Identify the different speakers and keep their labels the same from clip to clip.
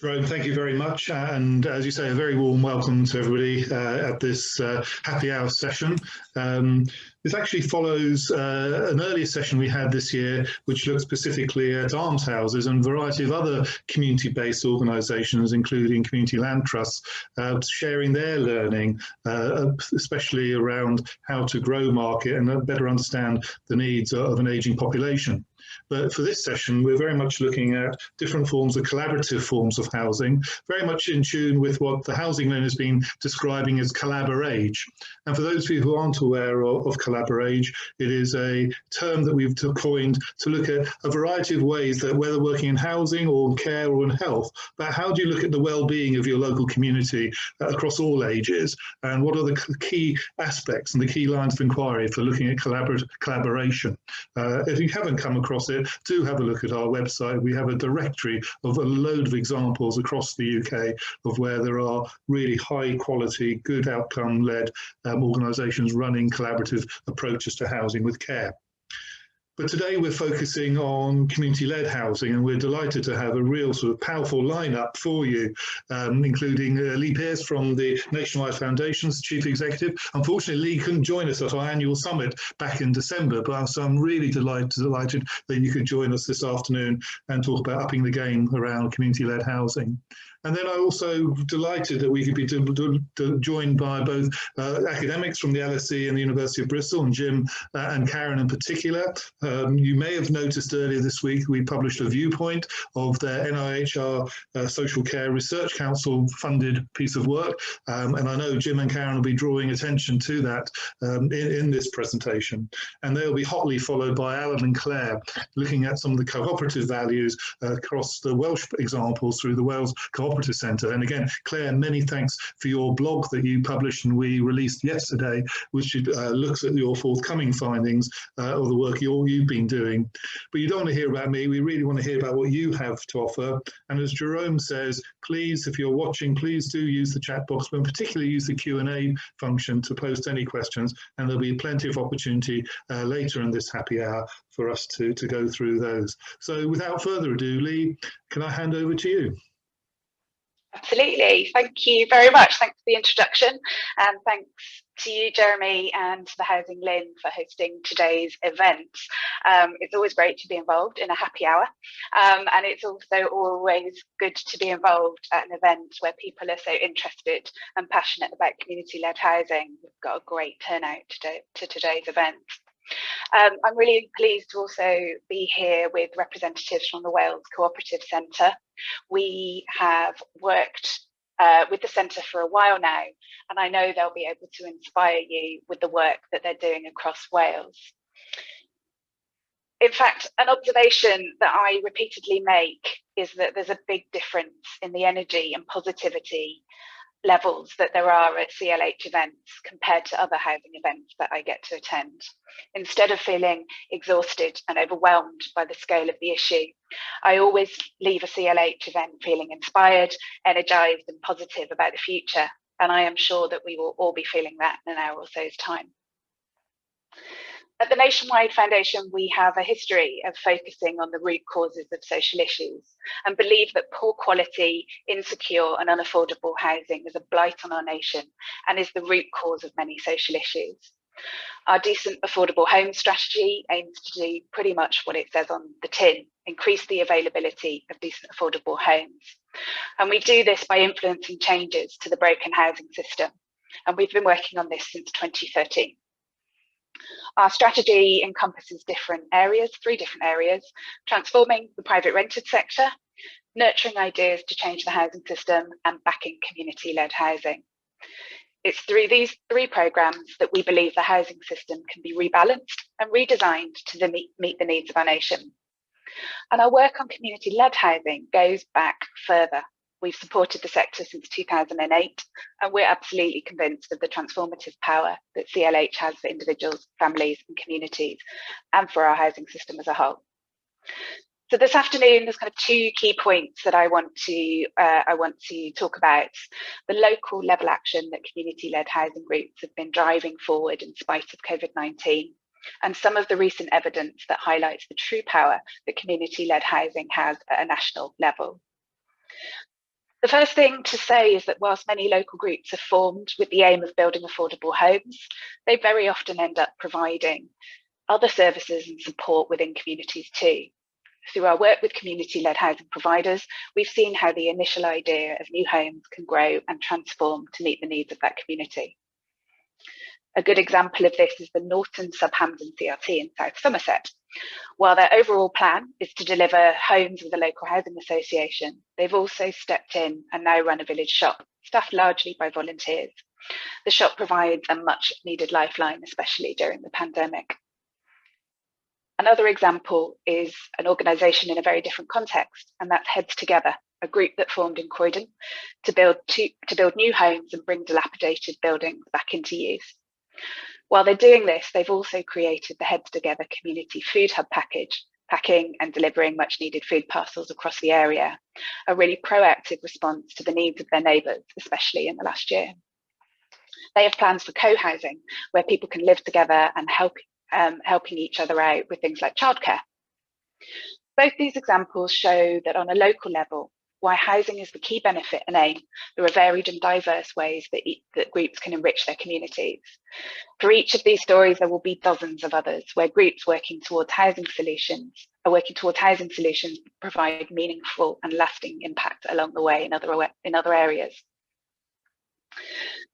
Speaker 1: Jerome, thank you very much. And as you say, a very warm welcome to everybody at this happy hour session. This actually follows an earlier session we had this year, which looked specifically at almshouses and a variety of other community-based organisations, including community land trusts, sharing their learning, especially around how to grow market and better understand the needs of an ageing population. But for this session, we're very much looking at different forms of collaborative forms of housing, very much in tune with what the HousingLIN has been describing as collaborage. And for those of you who aren't aware of collaborage, it is a term that we've coined to look at a variety of ways that, whether working in housing or care or in health, but how do you look at the well-being of your local community across all ages, and what are the key aspects and the key lines of inquiry for looking at collaboration. If you haven't come across it, do have a look at our website. We have a directory of a load of examples across the UK of where there are really high quality, good outcome led organisations running collaborative approaches to housing with care. But today we're focusing on community-led housing, and we're delighted to have a real sort of powerful lineup for you, including Leigh Pearce from the Natiowide Foundation's Chief Executive. Unfortunately, Leigh couldn't join us at our annual summit back in December, but so I'm really delighted that you could join us this afternoon and talk about upping the game around community-led housing. And then I'm also delighted that we could be joined by both academics from the LSE and the University of Bristol, and Jim and Karen in particular. You may have noticed earlier this week we published a viewpoint of their NIHR Social Care Research Council funded piece of work, and I know Jim and Karen will be drawing attention to that in this presentation. And they'll be hotly followed by Allan and Claire, looking at some of the cooperative values across the Welsh examples through the Wales Co-operative Centre. And again, Claire, many thanks for your blog that you published and we released yesterday, which looks at your forthcoming findings of the work you've been doing. But you don't want to hear about me, we really want to hear about what you have to offer. And as Jerome says, please, if you're watching, please do use the chat box, but particularly use the Q&A function to post any questions, and there'll be plenty of opportunity later in this happy hour for us to go through those. So without further ado, Leigh, can I hand over to you?
Speaker 2: Absolutely. Thank you very much. Thanks for the introduction, and thanks to you, Jeremy, and to the HousingLIN for hosting today's event. It's always great to be involved in a happy hour, and it's also always good to be involved at an event where people are so interested and passionate about community-led housing. We've got a great turnout to today's event. I'm really pleased to also be here with representatives from the Wales Co-operative Centre. We have worked with the centre for a while now, and I know they'll be able to inspire you with the work that they're doing across Wales. In fact, an observation that I repeatedly make is that there's a big difference in the energy and positivity levels that there are at CLH events compared to other housing events that I get to attend. Instead of feeling exhausted and overwhelmed by the scale of the issue, I always leave a CLH event feeling inspired, energised and positive about the future, and I am sure that we will all be feeling that in an hour or so's time. At the Natiowide Foundation, we have a history of focusing on the root causes of social issues and believe that poor quality, insecure and unaffordable housing is a blight on our nation and is the root cause of many social issues. Our Decent Affordable Home strategy aims to do pretty much what it says on the tin: increase the availability of decent affordable homes. And we do this by influencing changes to the broken housing system. And we've been working on this since 2013. Our strategy encompasses three different areas: transforming the private rented sector, nurturing ideas to change the housing system, and backing community-led housing. It's through these three programmes that we believe the housing system can be rebalanced and redesigned to meet the needs of our nation. And our work on community-led housing goes back further. We've supported the sector since 2008, and we're absolutely convinced of the transformative power that CLH has for individuals, families and communities, and for our housing system as a whole. So this afternoon, there's kind of two key points that I want to talk about: the local level action that community-led housing groups have been driving forward in spite of COVID-19, and some of the recent evidence that highlights the true power that community-led housing has at a national level. The first thing to say is that whilst many local groups are formed with the aim of building affordable homes, they very often end up providing other services and support within communities too. Through our work with community-led housing providers, we've seen how the initial idea of new homes can grow and transform to meet the needs of that community. A good example of this is the Norton Subhampton CRT in South Somerset. While their overall plan is to deliver homes with a local housing association, they've also stepped in and now run a village shop, staffed largely by volunteers. The shop provides a much needed lifeline, especially during the pandemic. Another example is an organisation in a very different context, and that's Heads Together, a group that formed in Croydon to build new homes and bring dilapidated buildings back into use. While they're doing this, they've also created the Heads Together Community Food Hub package, packing and delivering much needed food parcels across the area, a really proactive response to the needs of their neighbours, especially in the last year. They have plans for co-housing, where people can live together and helping each other out with things like childcare. Both these examples show that on a local level, why housing is the key benefit and aim, there are varied and diverse ways that groups can enrich their communities. For each of these stories, there will be dozens of others where groups working towards housing solutions provide meaningful and lasting impact along the way in other areas.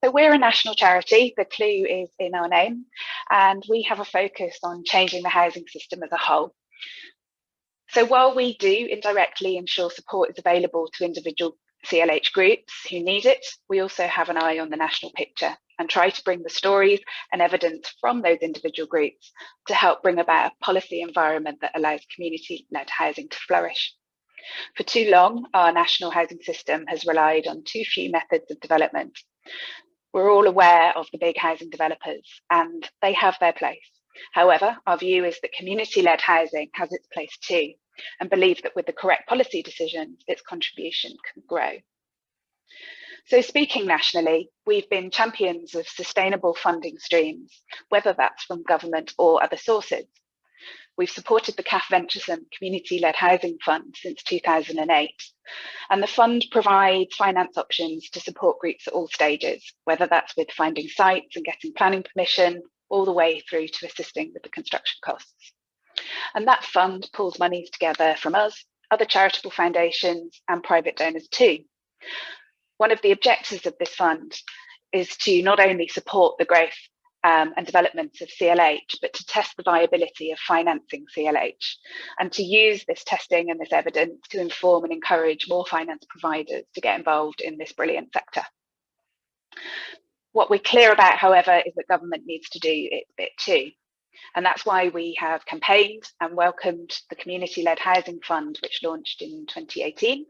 Speaker 2: So we're a national charity, the clue is in our name, and we have a focus on changing the housing system as a whole. So while we do indirectly ensure support is available to individual CLH groups who need it, we also have an eye on the national picture and try to bring the stories and evidence from those individual groups to help bring about a policy environment that allows community-led housing to flourish. For too long, our national housing system has relied on too few methods of development. We're all aware of the big housing developers, and they have their place. However, our view is that community-led housing has its place too, and believe that with the correct policy decisions, its contribution can grow. So speaking nationally, we've been champions of sustainable funding streams, whether that's from government or other sources. We've supported the CAF Venturesome Community-Led Housing Fund since 2008, and the fund provides finance options to support groups at all stages, whether that's with finding sites and getting planning permission, all the way through to assisting with the construction costs. And that fund pulls monies together from us, other charitable foundations and private donors too. One of the objectives of this fund is to not only support the growth and development of CLH, but to test the viability of financing CLH, and to use this testing and this evidence to inform and encourage more finance providers to get involved in this brilliant sector. What we're clear about, however, is that government needs to do its bit too. And that's why we have campaigned and welcomed the Community-Led Housing Fund, which launched in 2018.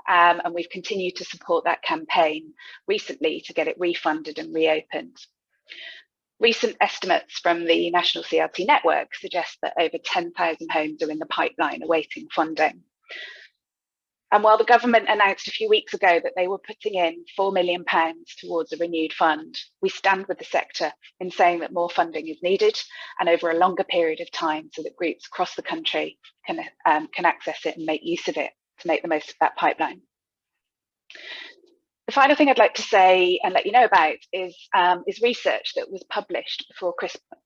Speaker 2: And we've continued to support that campaign recently to get it refunded and reopened. Recent estimates from the National CRT Network suggest that over 10,000 homes are in the pipeline awaiting funding. And while the government announced a few weeks ago that they were putting in £4 million towards a renewed fund, we stand with the sector in saying that more funding is needed and over a longer period of time so that groups across the country can access it and make use of it to make the most of that pipeline. The final thing I'd like to say and let you know about is research that was published before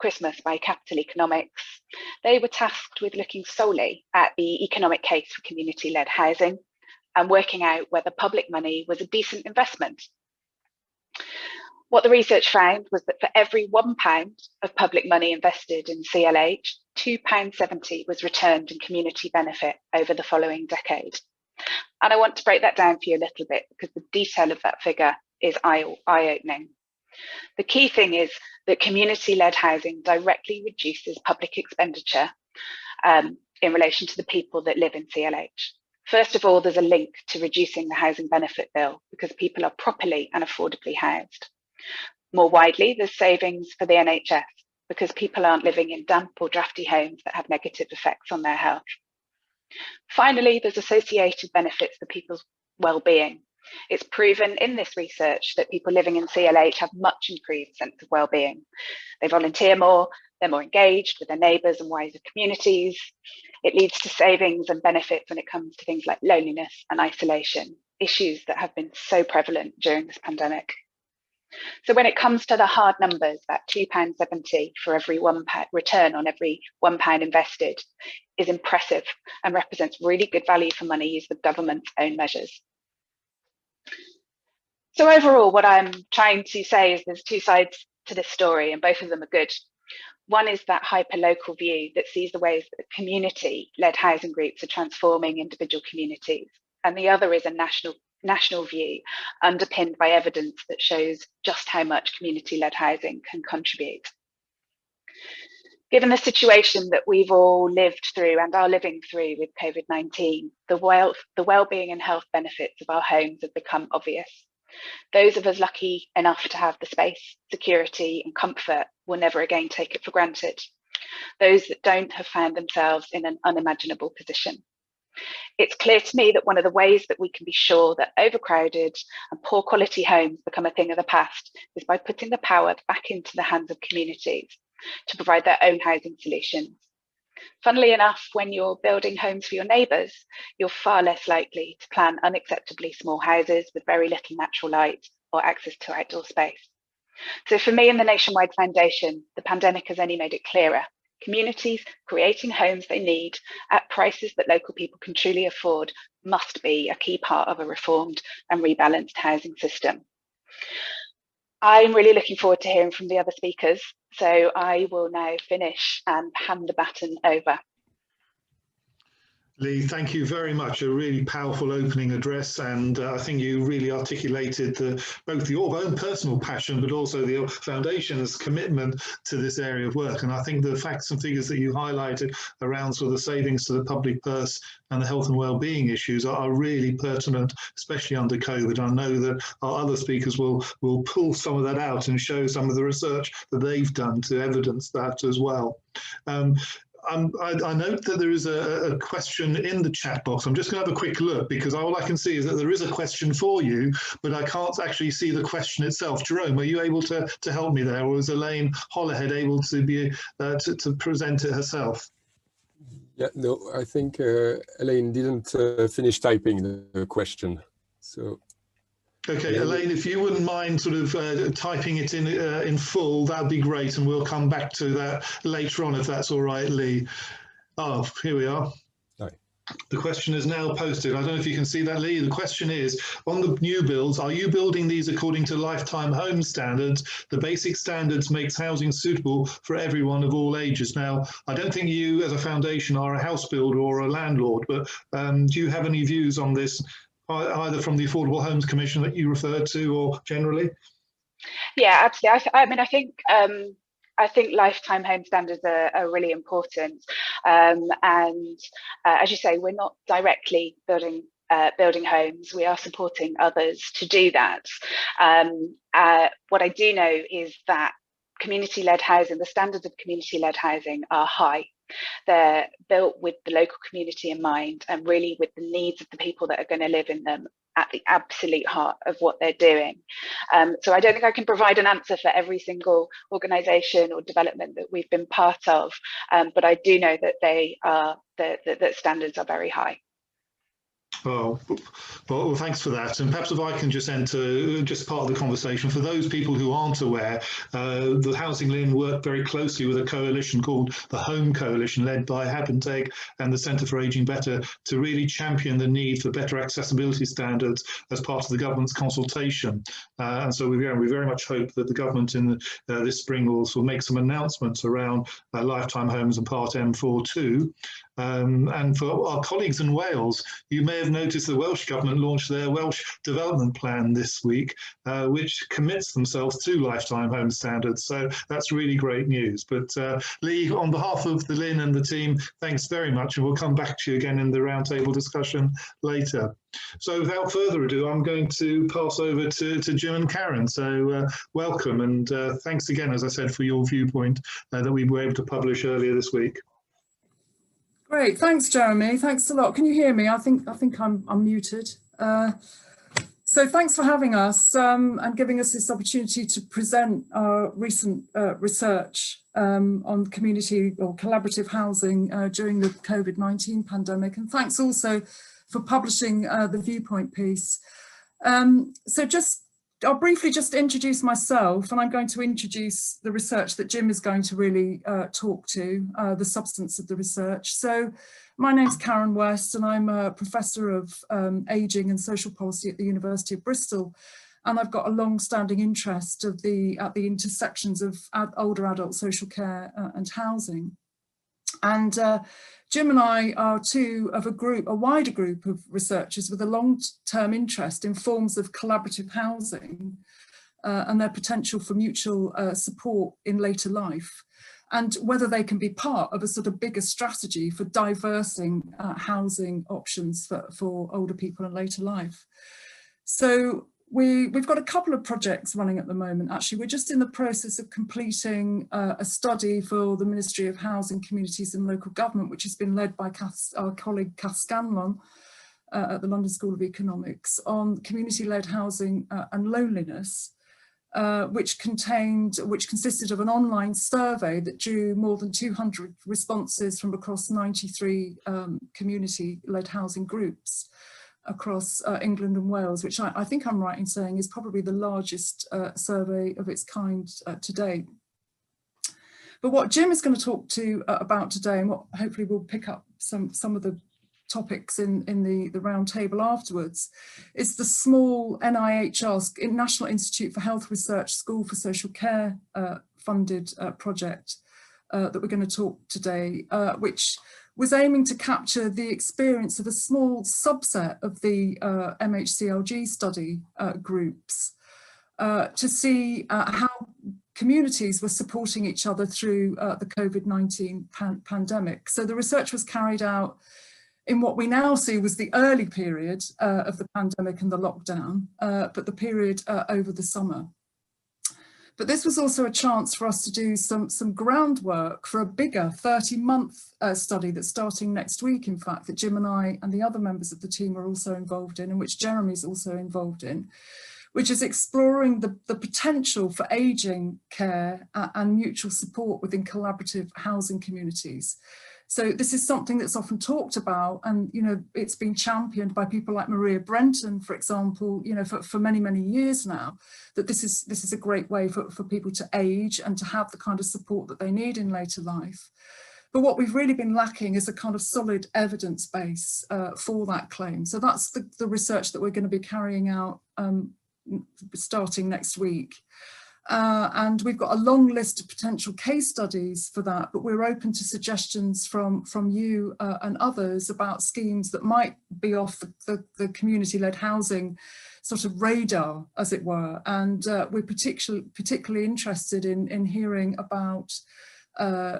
Speaker 2: Christmas by Capital Economics. They were tasked with looking solely at the economic case for community-led housing and working out whether public money was a decent investment. What the research found was that for every £1 of public money invested in CLH, £2.70 was returned in community benefit over the following decade. And I want to break that down for you a little bit because the detail of that figure is eye-opening. The key thing is that community-led housing directly reduces public expenditure in relation to the people that live in CLH. First of all, there's a link to reducing the housing benefit bill because people are properly and affordably housed. More widely, there's savings for the NHS because people aren't living in damp or drafty homes that have negative effects on their health. Finally, there's associated benefits for people's well-being. It's proven in this research that people living in CLH have much improved sense of well-being. They volunteer more, they're more engaged with their neighbours and wider communities. It leads to savings and benefits when it comes to things like loneliness and isolation. issues that have been so prevalent during this pandemic. So when it comes to the hard numbers, that £2.70 for every £1 return on every £1 invested is impressive and represents really good value for money used with government's own measures. So overall, what I'm trying to say is there's two sides to this story, and both of them are good. One is that hyper-local view that sees the ways that community-led housing groups are transforming individual communities. And the other is a national view underpinned by evidence that shows just how much community-led housing can contribute. Given the situation that we've all lived through and are living through with COVID-19, the well-being and health benefits of our homes have become obvious. Those of us lucky enough to have the space, security and comfort will never again take it for granted. Those that don't have found themselves in an unimaginable position. It's clear to me that one of the ways that we can be sure that overcrowded and poor quality homes become a thing of the past is by putting the power back into the hands of communities to provide their own housing solutions. Funnily enough, when you're building homes for your neighbours, you're far less likely to plan unacceptably small houses with very little natural light or access to outdoor space. So for me and the Natiowide Foundation, the pandemic has only made it clearer. Communities creating homes they need at prices that local people can truly afford must be a key part of a reformed and rebalanced housing system. I'm really looking forward to hearing from the other speakers, so I will now finish and hand the baton over.
Speaker 1: Leigh, thank you very much. A really powerful opening address, and I think you really articulated both your own personal passion, but also the Foundation's commitment to this area of work. And I think the facts and figures that you highlighted around sort of the savings to the public purse and the health and well-being issues are really pertinent, especially under COVID. I know that our other speakers will pull some of that out and show some of the research that they've done to evidence that as well. I note that there is a question in the chat box. I'm just going to have a quick look because all I can see is that there is a question for you, but I can't actually see the question itself. Jerome, are you able to help me there, or is Elaine Hollerhead able to be to present it herself?
Speaker 3: Yeah, no, I think Elaine didn't finish typing the question, so.
Speaker 1: Okay, Elaine, if you wouldn't mind sort of typing it in full, that'd be great, and we'll come back to that later on if that's all right, Leigh. Oh, here we are.
Speaker 3: Hi.
Speaker 1: The question is now posted. I don't know if you can see that, Leigh. The question is, on the new builds, are you building these according to lifetime home standards? The basic standards makes housing suitable for everyone of all ages. Now, I don't think you as a foundation are a house builder or a landlord, but do you have any views on this, either from the Affordable Homes Commission that you referred to or generally?
Speaker 2: Yeah, absolutely. I mean, I think lifetime home standards are really important. And as you say, we're not directly building homes. We are supporting others to do that. What I do know is that community-led housing, the standards of community-led housing are high. They're built with the local community in mind and really with the needs of the people that are going to live in them at the absolute heart of what they're doing. So I don't think I can provide an answer for every single organisation or development that we've been part of, but I do know that that standards are very high.
Speaker 1: Oh, well, thanks for that. And perhaps if I can just enter just part of the conversation, for those people who aren't aware, the HousingLIN work very closely with a coalition called the Home Coalition, led by HAPPI and the Centre for Ageing Better, to really champion the need for better accessibility standards as part of the government's consultation. And so we very much hope that the government in this spring will make some announcements around lifetime homes and Part M4 too. And for our colleagues in Wales, you may have noticed the Welsh Government launched their Welsh Development Plan this week, which commits themselves to lifetime home standards. So that's really great news. But Leigh, on behalf of the LIN and the team, thanks very much. And we'll come back to you again in the roundtable discussion later. So without further ado, I'm going to pass over to Jim and Karen. So welcome, and thanks again, as I said, for your viewpoint that we were able to publish earlier this week.
Speaker 4: Great, thanks, Jeremy. Thanks a lot. Can you hear me? I think I'm muted. So thanks for having us and giving us this opportunity to present our recent research on community or collaborative housing during the COVID-19 pandemic. And thanks also for publishing the Viewpoint piece. I'll briefly just introduce myself, and I'm going to introduce the research that Jim is going to really talk to, the substance of the research. So my name's Karen West, and I'm a professor of ageing and social policy at the University of Bristol. And I've got a long-standing interest at the intersections of older adult social care and housing. And Jim and I are two of a wider group of researchers with a long-term interest in forms of collaborative housing and their potential for mutual support in later life, and whether they can be part of a sort of bigger strategy for diversing housing options for older people in later life. So we've got a couple of projects running at the moment. Actually, we're just in the process of completing a study for the Ministry of Housing, Communities and Local Government, which has been led by our colleague Kath Scanlon at the London School of Economics, on community-led housing and loneliness, which consisted of an online survey that drew more than 200 responses from across 93 community-led housing groups across England and Wales, which I think I'm right in saying is probably the largest survey of its kind to date. But what Jim is going to talk about today, and what hopefully we'll pick up some of the topics in the round table afterwards, is the small NIHR, National Institute for Health Research School for Social Care funded project that we're going to talk today, which was aiming to capture the experience of a small subset of the MHCLG study groups to see how communities were supporting each other through the COVID-19 pandemic. So the research was carried out in what we now see was the early period of the pandemic and the lockdown, but the period over the summer. But this was also a chance for us to do some groundwork for a bigger 30-month study that's starting next week, in fact, that Jim and I and the other members of the team are also involved in, and which Jeremy's also involved in, which is exploring the potential for ageing care and mutual support within collaborative housing communities. So this is something that's often talked about, and it's been championed by people like Maria Brenton, for example, for many, many years now, that this is a great way for people to age and to have the kind of support that they need in later life. But what we've really been lacking is a kind of solid evidence base for that claim. So that's the research that we're going to be carrying out starting next week. And we've got a long list of potential case studies for that, but we're open to suggestions from you and others about schemes that might be off the community-led housing sort of radar, as it were. And we're particularly interested in hearing about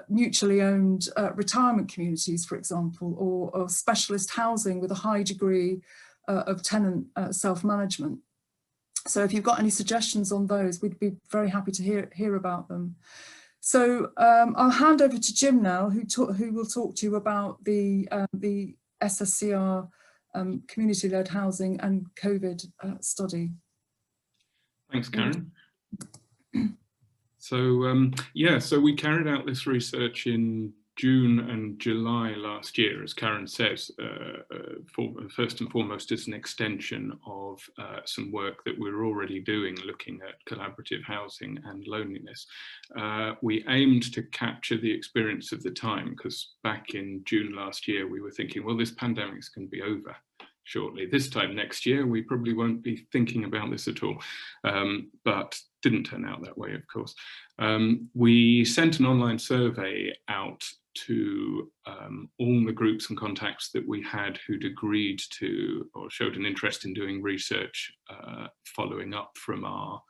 Speaker 4: mutually owned retirement communities, for example, or specialist housing with a high degree of tenant self-management. So if you've got any suggestions on those, we'd be very happy to hear about them. So I'll hand over to Jim now, who will talk to you about the SSCR community-led housing and COVID study.
Speaker 5: Thanks, Karen. So so we carried out this research in June and July last year, as Karen says, first and foremost as an extension of some work that we're already doing looking at collaborative housing and loneliness. We aimed to capture the experience of the time, because back in June last year we were thinking, well, this pandemic's going to be over shortly. This time next year we probably won't be thinking about this at all, but didn't turn out that way, of course. We sent an online survey out to all the groups and contacts that we had who'd agreed to or showed an interest in doing research following up from our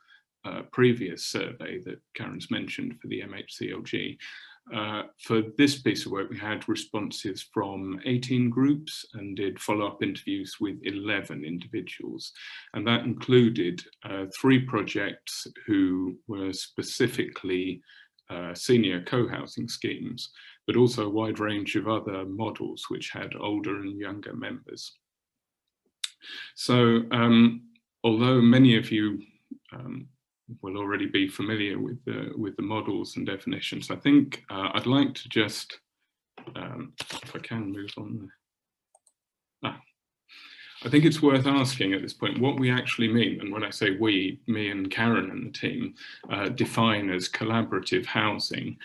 Speaker 5: previous survey that Karen's mentioned for the MHCLG. For this piece of work, we had responses from 18 groups and did follow-up interviews with 11 individuals. And that included 3 projects who were specifically senior co-housing schemes, but also a wide range of other models which had older and younger members. So although many of you will already be familiar with the models and definitions, I think I'd like to just, if I can move on there. I think it's worth asking at this point what we actually mean. And when I say we, me and Karen and the team define as collaborative housing.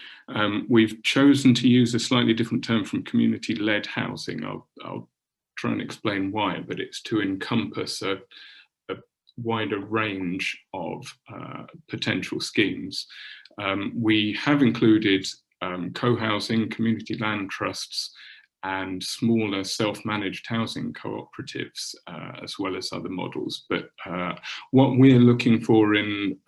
Speaker 5: We've chosen to use a slightly different term from community-led housing. I'll try and explain why, but it's to encompass a wider range of potential schemes. We have included co-housing, community land trusts, and smaller self-managed housing cooperatives, as well as other models. But what we're looking for in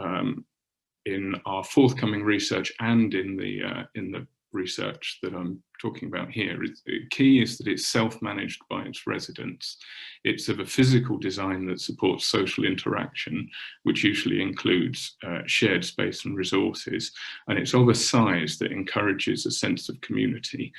Speaker 5: our forthcoming research and in the research that I'm talking about here, the key is that it's self-managed by its residents. It's of a physical design that supports social interaction, which usually includes shared space and resources, and it's of a size that encourages a sense of community,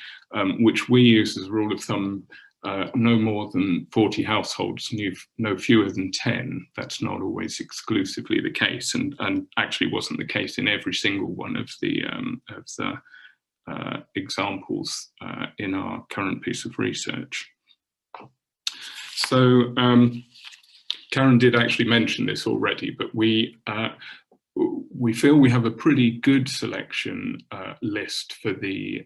Speaker 5: which we use as a rule of thumb, no more than 40 households, no fewer than 10. That's not always exclusively the case, and actually wasn't the case in every single one of the examples in our current piece of research. So Karen did actually mention this already, but we feel we have a pretty good selection list for the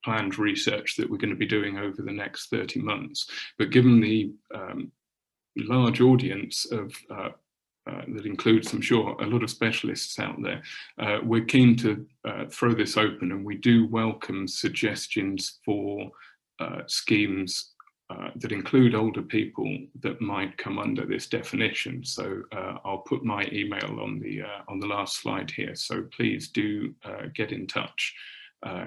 Speaker 5: planned research that we're going to be doing over the next 30 months. But given the large audience of that includes, I'm sure, a lot of specialists out there, we're keen to throw this open, and we do welcome suggestions for schemes that include older people that might come under this definition. So I'll put my email on the last slide here. So please do get in touch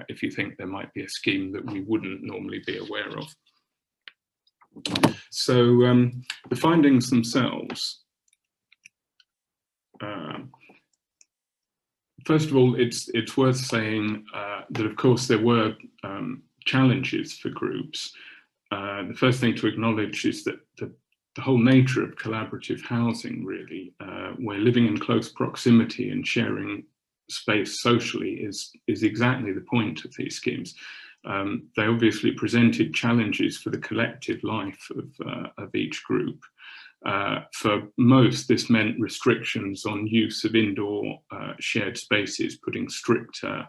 Speaker 5: if you think there might be a scheme that we wouldn't normally be aware of. So the findings themselves. First of all, it's worth saying that, of course, there were challenges for groups. The first thing to acknowledge is that the whole nature of collaborative housing, really, where living in close proximity and sharing space socially is exactly the point of these schemes. They obviously presented challenges for the collective life of each group. For most, this meant restrictions on use of indoor shared spaces, putting stricter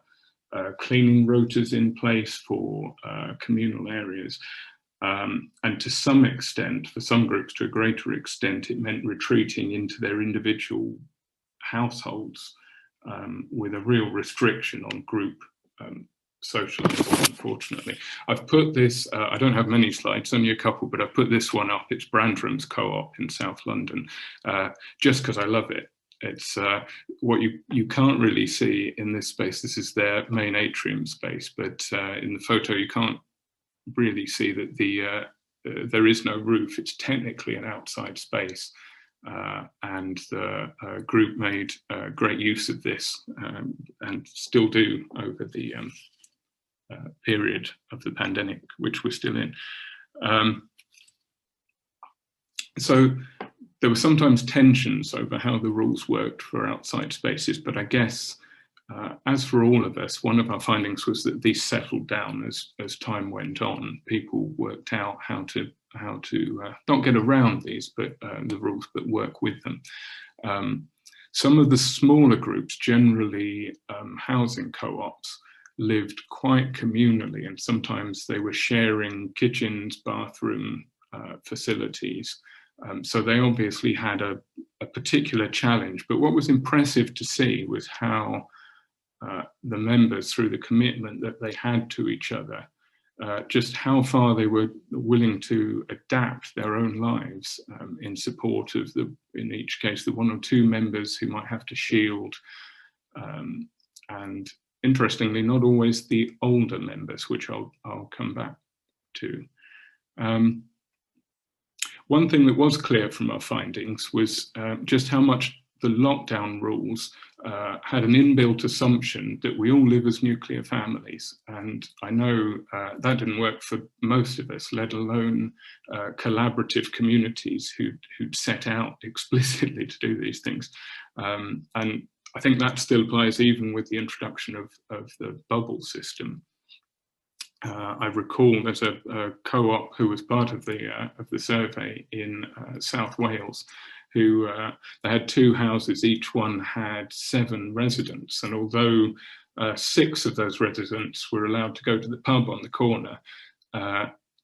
Speaker 5: cleaning rotas in place for communal areas. And to some extent, for some groups to a greater extent, it meant retreating into their individual households with a real restriction on group social life, unfortunately. I've put this, I don't have many slides, only a couple, but I've put this one up. It's Brandram's Co-op in South London, just because I love it. It's what you can't really see in this space. This is their main atrium space, but in the photo you can't really see that there is no roof. It's technically an outside space, and the group made great use of this and still do over the period of the pandemic, which we're still in. So there were sometimes tensions over how the rules worked for outside spaces, but I guess as for all of us, one of our findings was that these settled down as time went on. People worked out how to not get around these, but the rules, but work with them. Some of the smaller groups, generally housing co-ops, lived quite communally, and sometimes they were sharing kitchens, bathroom facilities. So they obviously had a particular challenge, but what was impressive to see was how the members, through the commitment that they had to each other, just how far they were willing to adapt their own lives in support of in each case, the one or two members who might have to shield, and interestingly, not always the older members, which I'll come back to. One thing that was clear from our findings was just how much the lockdown rules had an inbuilt assumption that we all live as nuclear families. And I know that didn't work for most of us, let alone collaborative communities who'd set out explicitly to do these things. And I think that still applies even with the introduction of the bubble system. I recall there's a co-op who was part of the survey in South Wales, who they had 2 houses, each one had 7 residents, and although 6 of those residents were allowed to go to the pub on the corner,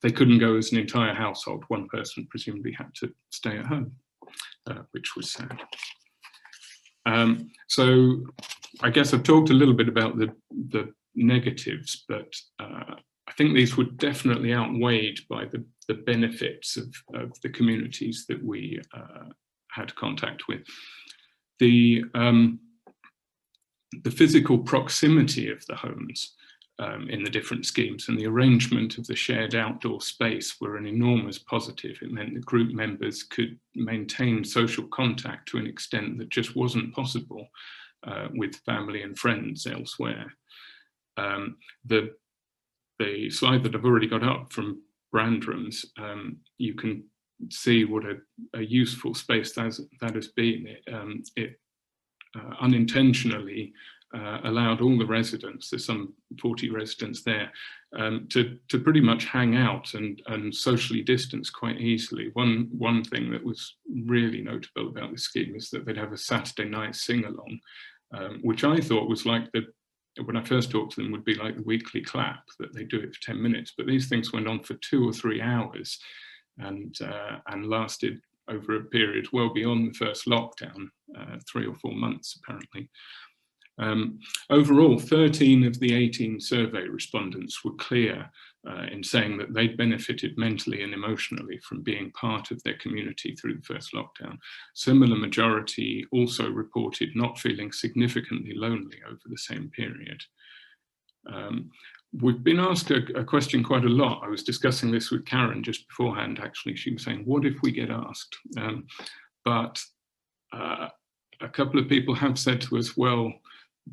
Speaker 5: they couldn't go as an entire household. One person presumably had to stay at home, which was sad. So I guess I've talked a little bit about the negatives, but I think these were definitely outweighed by the benefits of the communities that we had contact with. The physical proximity of the homes in the different schemes and the arrangement of the shared outdoor space were an enormous positive. It meant that group members could maintain social contact to an extent that just wasn't possible with family and friends elsewhere. The slide that I've already got up from Brandrums, you can see what a useful space that has been. It unintentionally allowed all the residents, there's some 40 residents there, to pretty much hang out and socially distance quite easily. One thing that was really notable about this scheme is that they'd have a Saturday night sing-along, which I thought was like when I first talked to them, would be like the weekly clap, that they do it for 10 minutes, but these things went on for 2 or 3 hours and lasted over a period well beyond the first lockdown, 3 or 4 months apparently. Overall, 13 of the 18 survey respondents were clear in saying that they'd benefited mentally and emotionally from being part of their community through the first lockdown. Similar majority also reported not feeling significantly lonely over the same period. We've been asked a question quite a lot. I was discussing this with Karen just beforehand, actually. She was saying, what if we get asked? But a couple of people have said to us, well,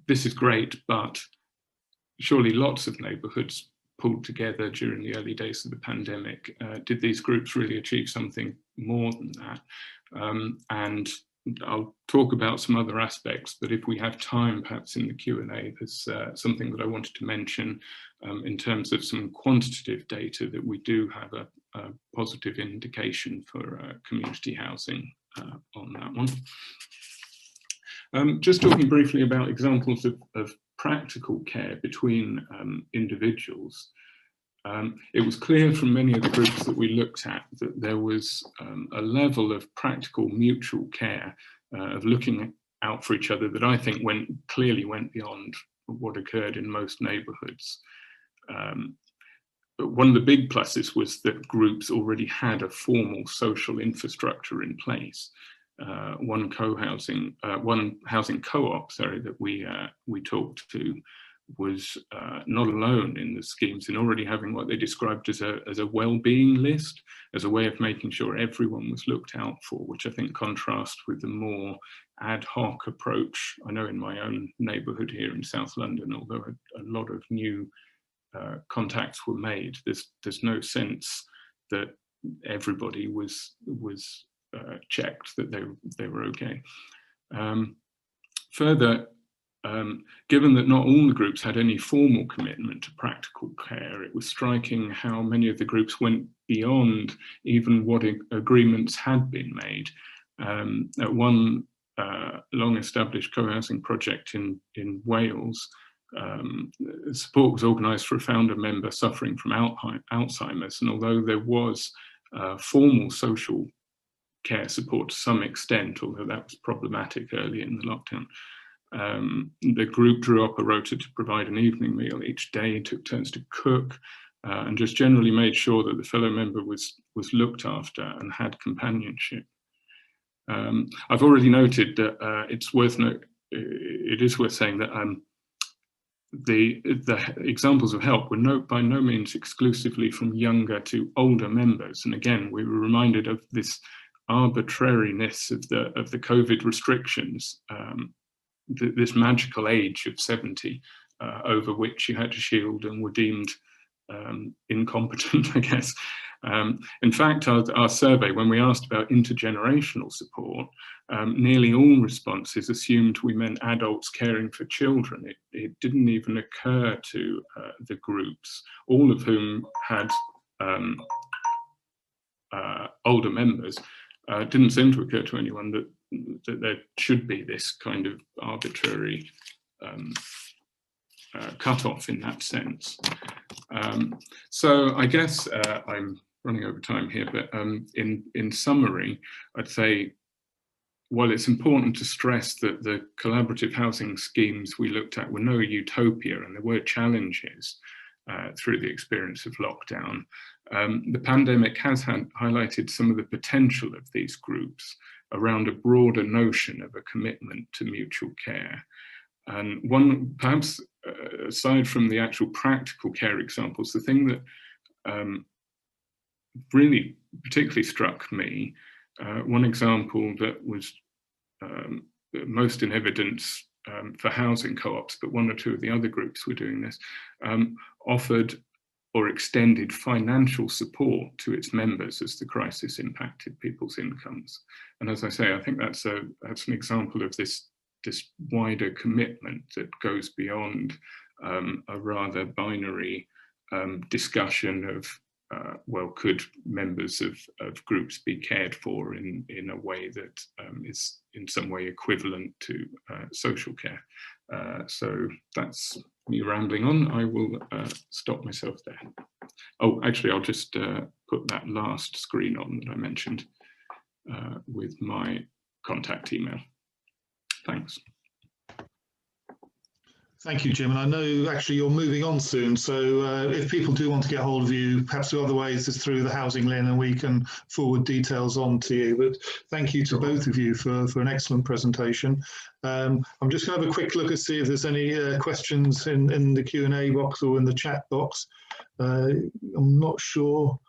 Speaker 5: this is great, but surely lots of neighbourhoods pulled together during the early days of the pandemic. Did these groups really achieve something more than that? And I'll talk about some other aspects, but if we have time, perhaps in the Q&A, there's something that I wanted to mention in terms of some quantitative data that we do have a positive indication for community housing on that one. Just talking briefly about examples of practical care between individuals. It was clear from many of the groups that we looked at that there was a level of practical mutual care, of looking out for each other, that I think clearly went beyond what occurred in most neighbourhoods. But one of the big pluses was that groups already had a formal social infrastructure in place. One housing co-op, that we talked to was not alone in the schemes in already having what they described as a well-being list, as a way of making sure everyone was looked out for, which I think contrasts with the more ad hoc approach. I know in my own neighbourhood here in South London, although a lot of new contacts were made, there's no sense that everybody was checked that they were okay. Further, given that not all the groups had any formal commitment to practical care, it was striking how many of the groups went beyond even what agreements had been made. At one long-established co-housing project in Wales, support was organised for a founder member suffering from Alzheimer's, and although there was formal social care support to some extent, although that was problematic early in the lockdown, the group drew up a rota to provide an evening meal each day, took turns to cook, and just generally made sure that the fellow member was looked after and had companionship. I've already noted that it is worth saying that the examples of help were by no means exclusively from younger to older members, and again we were reminded of this arbitrariness of the COVID restrictions, this magical age of 70 over which you had to shield and were deemed incompetent, I guess. In fact, our survey, when we asked about intergenerational support, nearly all responses assumed we meant adults caring for children. It didn't even occur to the groups, all of whom had older members. Didn't seem to occur to anyone that there should be this kind of arbitrary cut-off in that sense. So I guess I'm running over time here, but in summary, I'd say, while it's important to stress that the collaborative housing schemes we looked at were no utopia, and there were challenges through the experience of lockdown, the pandemic has highlighted some of the potential of these groups around a broader notion of a commitment to mutual care. And one, perhaps aside from the actual practical care examples, the thing that really particularly struck me, one example that was most in evidence for housing co-ops, but one or two of the other groups were doing this, offered or extended financial support to its members as the crisis impacted people's incomes. And as I say, I think that's an example of this wider commitment that goes beyond a rather binary discussion of well, could members of groups be cared for in a way that is in some way equivalent to social care? So that's me rambling on. I will stop myself there. Oh, actually, I'll just put that last screen on that I mentioned with my contact email. Thanks.
Speaker 1: Thank you, Jim. And I know actually you're moving on soon. So if people do want to get hold of you, perhaps the other ways is through the HousingLIN, and we can forward details on to you. But thank you to both of you for an excellent presentation. I'm just going to have a quick look and see if there's any questions in the Q&A box or in the chat box. I'm not sure.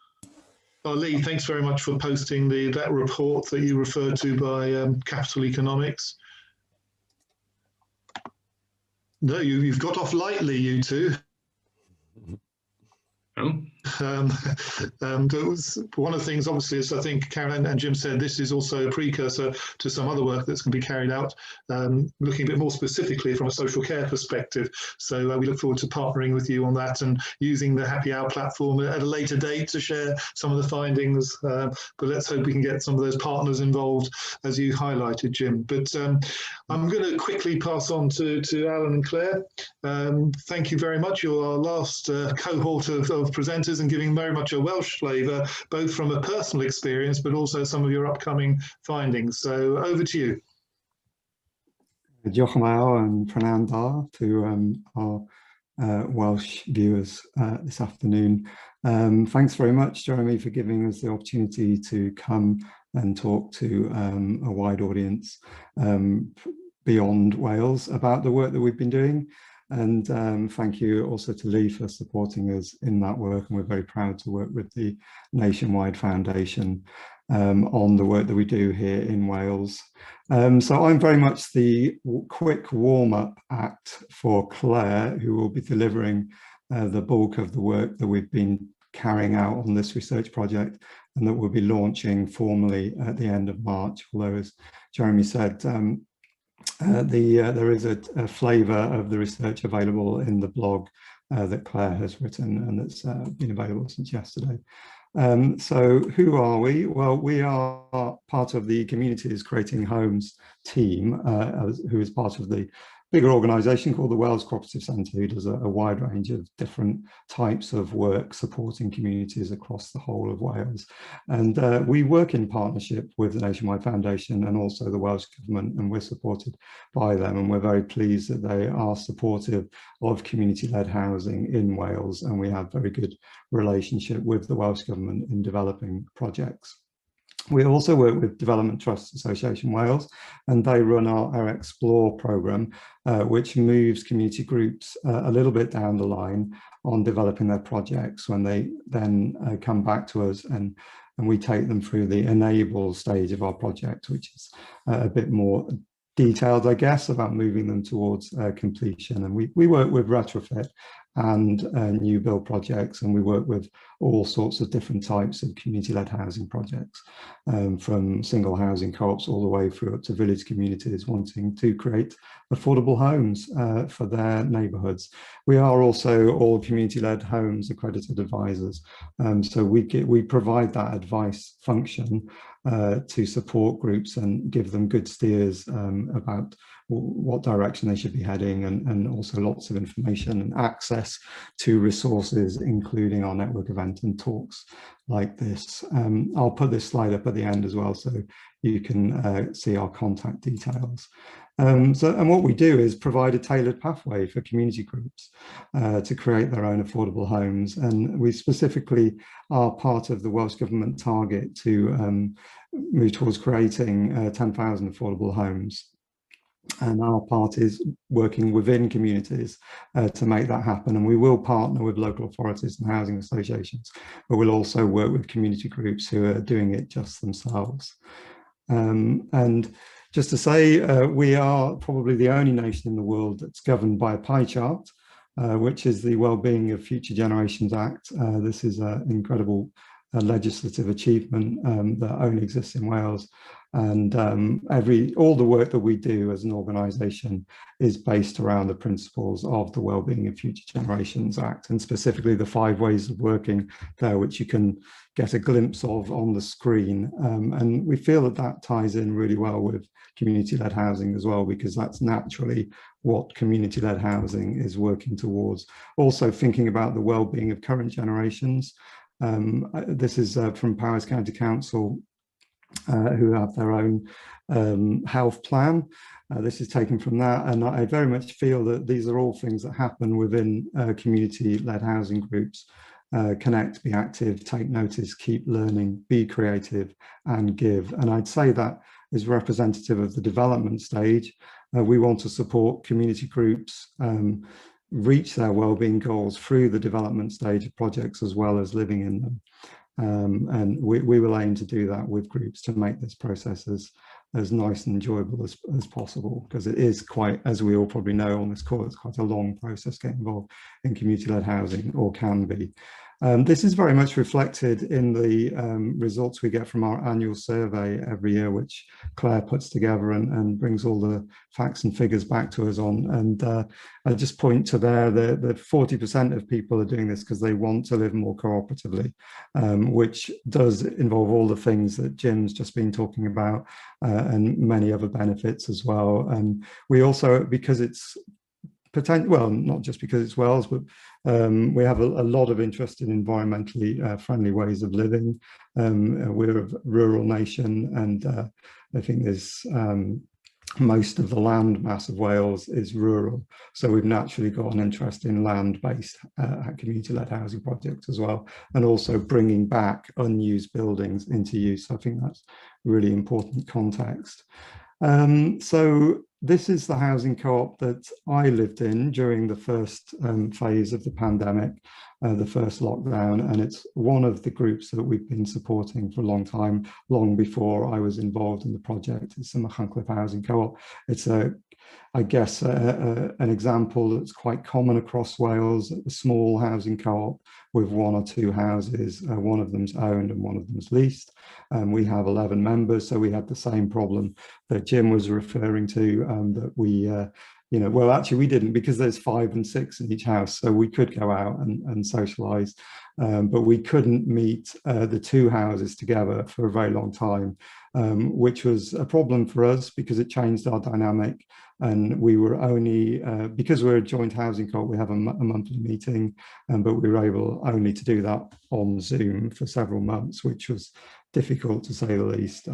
Speaker 1: Oh, Leigh, thanks very much for posting that report that you referred to by Capital Economics. No, you've got off lightly, you two.
Speaker 5: Oh.
Speaker 1: It was one of the things, obviously, as I think Karen and Jim said, this is also a precursor to some other work that's going to be carried out, looking a bit more specifically from a social care perspective. So we look forward to partnering with you on that and using the HAPPI Hour platform at a later date to share some of the findings. But let's hope we can get some of those partners involved, as you highlighted, Jim. But I'm going to quickly pass on to Allan and Claire. Thank you very much. You're our last cohort of presenters, and giving very much a Welsh flavour, both from a personal experience, but also some of your upcoming findings. So over to you.
Speaker 6: Diolch yn fawr and prynawn da to our Welsh viewers this afternoon. Thanks very much, Jeremy, for giving us the opportunity to come and talk to a wide audience beyond Wales about the work that we've been doing. And thank you also to Leigh for supporting us in that work, and we're very proud to work with the Natiowide Foundation on the work that we do here in Wales. So I'm very much the quick warm-up act for Claire, who will be delivering the bulk of the work that we've been carrying out on this research project, and that we'll be launching formally at the end of March, although, as Jeremy said, there is a flavour of the research available in the blog that Claire has written, and that's been available since yesterday. So who are we? Well, we are part of the Communities Creating Homes team, who is part of the bigger organisation called the Wales Co-operative Centre, who does a wide range of different types of work supporting communities across the whole of Wales. And we work in partnership with the Natiowide Foundation and also the Welsh Government, and we're supported by them. And we're very pleased that they are supportive of community-led housing in Wales, and we have very good relationship with the Welsh Government in developing projects. We also work with Development Trust Association Wales, and they run our Explore programme, which moves community groups a little bit down the line on developing their projects, when they then come back to us and we take them through the enable stage of our project, which is a bit more detailed, I guess, about moving them towards completion. And we work with retrofit and new build projects, and we work with all sorts of different types of community-led housing projects, from single housing co-ops all the way through up to village communities wanting to create affordable homes for their neighbourhoods. We are also all community-led homes accredited advisors, so we provide that advice function to support groups and give them good steers about what direction they should be heading, and also lots of information and access to resources, including our network event and talks like this. I'll put this slide up at the end as well, so you can see our contact details. And what we do is provide a tailored pathway for community groups to create their own affordable homes. And we specifically are part of the Welsh Government target to move towards creating 10,000 affordable homes. And our part is working within communities to make that happen. And we will partner with local authorities and housing associations, but we'll also work with community groups who are doing it just themselves. And just to say, we are probably the only nation in the world that's governed by a pie chart, which is the Wellbeing of Future Generations Act. This is an incredible legislative achievement that only exists in Wales. And all the work that we do as an organisation is based around the principles of the Wellbeing of Future Generations Act, and specifically the 5 ways of working there, which you can get a glimpse of on the screen. And we feel that that ties in really well with community-led housing as well, because that's naturally what community-led housing is working towards. Also thinking about the well-being of current generations. This is from Powys County Council, who have their own health plan. This is taken from that, and I very much feel that these are all things that happen within community-led housing groups. Connect, be active, take notice, keep learning, be creative, and give. And I'd say that is representative of the development stage. We want to support community groups reach their wellbeing goals through the development stage of projects as well as living in them. And we will aim to do that with groups to make this process as nice and enjoyable as possible, because it is quite, as we all probably know on this call, it's quite a long process getting involved in community-led housing, or can be. This is very much reflected in the results we get from our annual survey every year, which Claire puts together and brings all the facts and figures back to us on. And I just point to there that 40% of people are doing this because they want to live more cooperatively, which does involve all the things that Jim's just been talking about, and many other benefits as well. And we also, because it's well, not just because it's Wales, but we have a lot of interest in environmentally friendly ways of living. We're a rural nation, and I think there's most of the land mass of Wales is rural. So we've naturally got an interest in land-based community-led housing projects as well, and also bringing back unused buildings into use. I think that's really important context. So this is the housing co-op that I lived in during the first phase of the pandemic, the first lockdown, and it's one of the groups that we've been supporting for a long time, long before I was involved in the project. It's the Machynlleth Housing Co-op. It's I guess an example that's quite common across Wales, a small housing co-op with 1 or 2 houses, one of them's owned and one of them's leased. We have 11 members, so we had the same problem that Jim was referring to, that we, well, actually we didn't, because there's 5 and 6 in each house, so we could go out and socialise, but we couldn't meet the 2 houses together for a very long time, which was a problem for us because it changed our dynamic. And we were only, because we're a joint housing co-op, we have a monthly meeting, but we were able only to do that on Zoom for several months, which was difficult to say the least.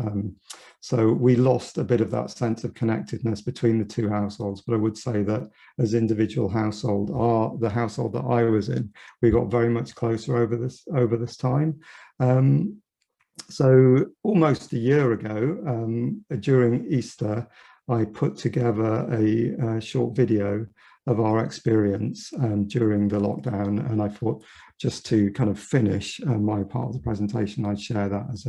Speaker 6: So we lost a bit of that sense of connectedness between the 2 households. But I would say that as individual household, the household that I was in, we got very much closer over this time. So almost a year ago, during Easter, I put together a short video of our experience during the lockdown, and I thought, just to kind of finish my part of the presentation, I'd share that as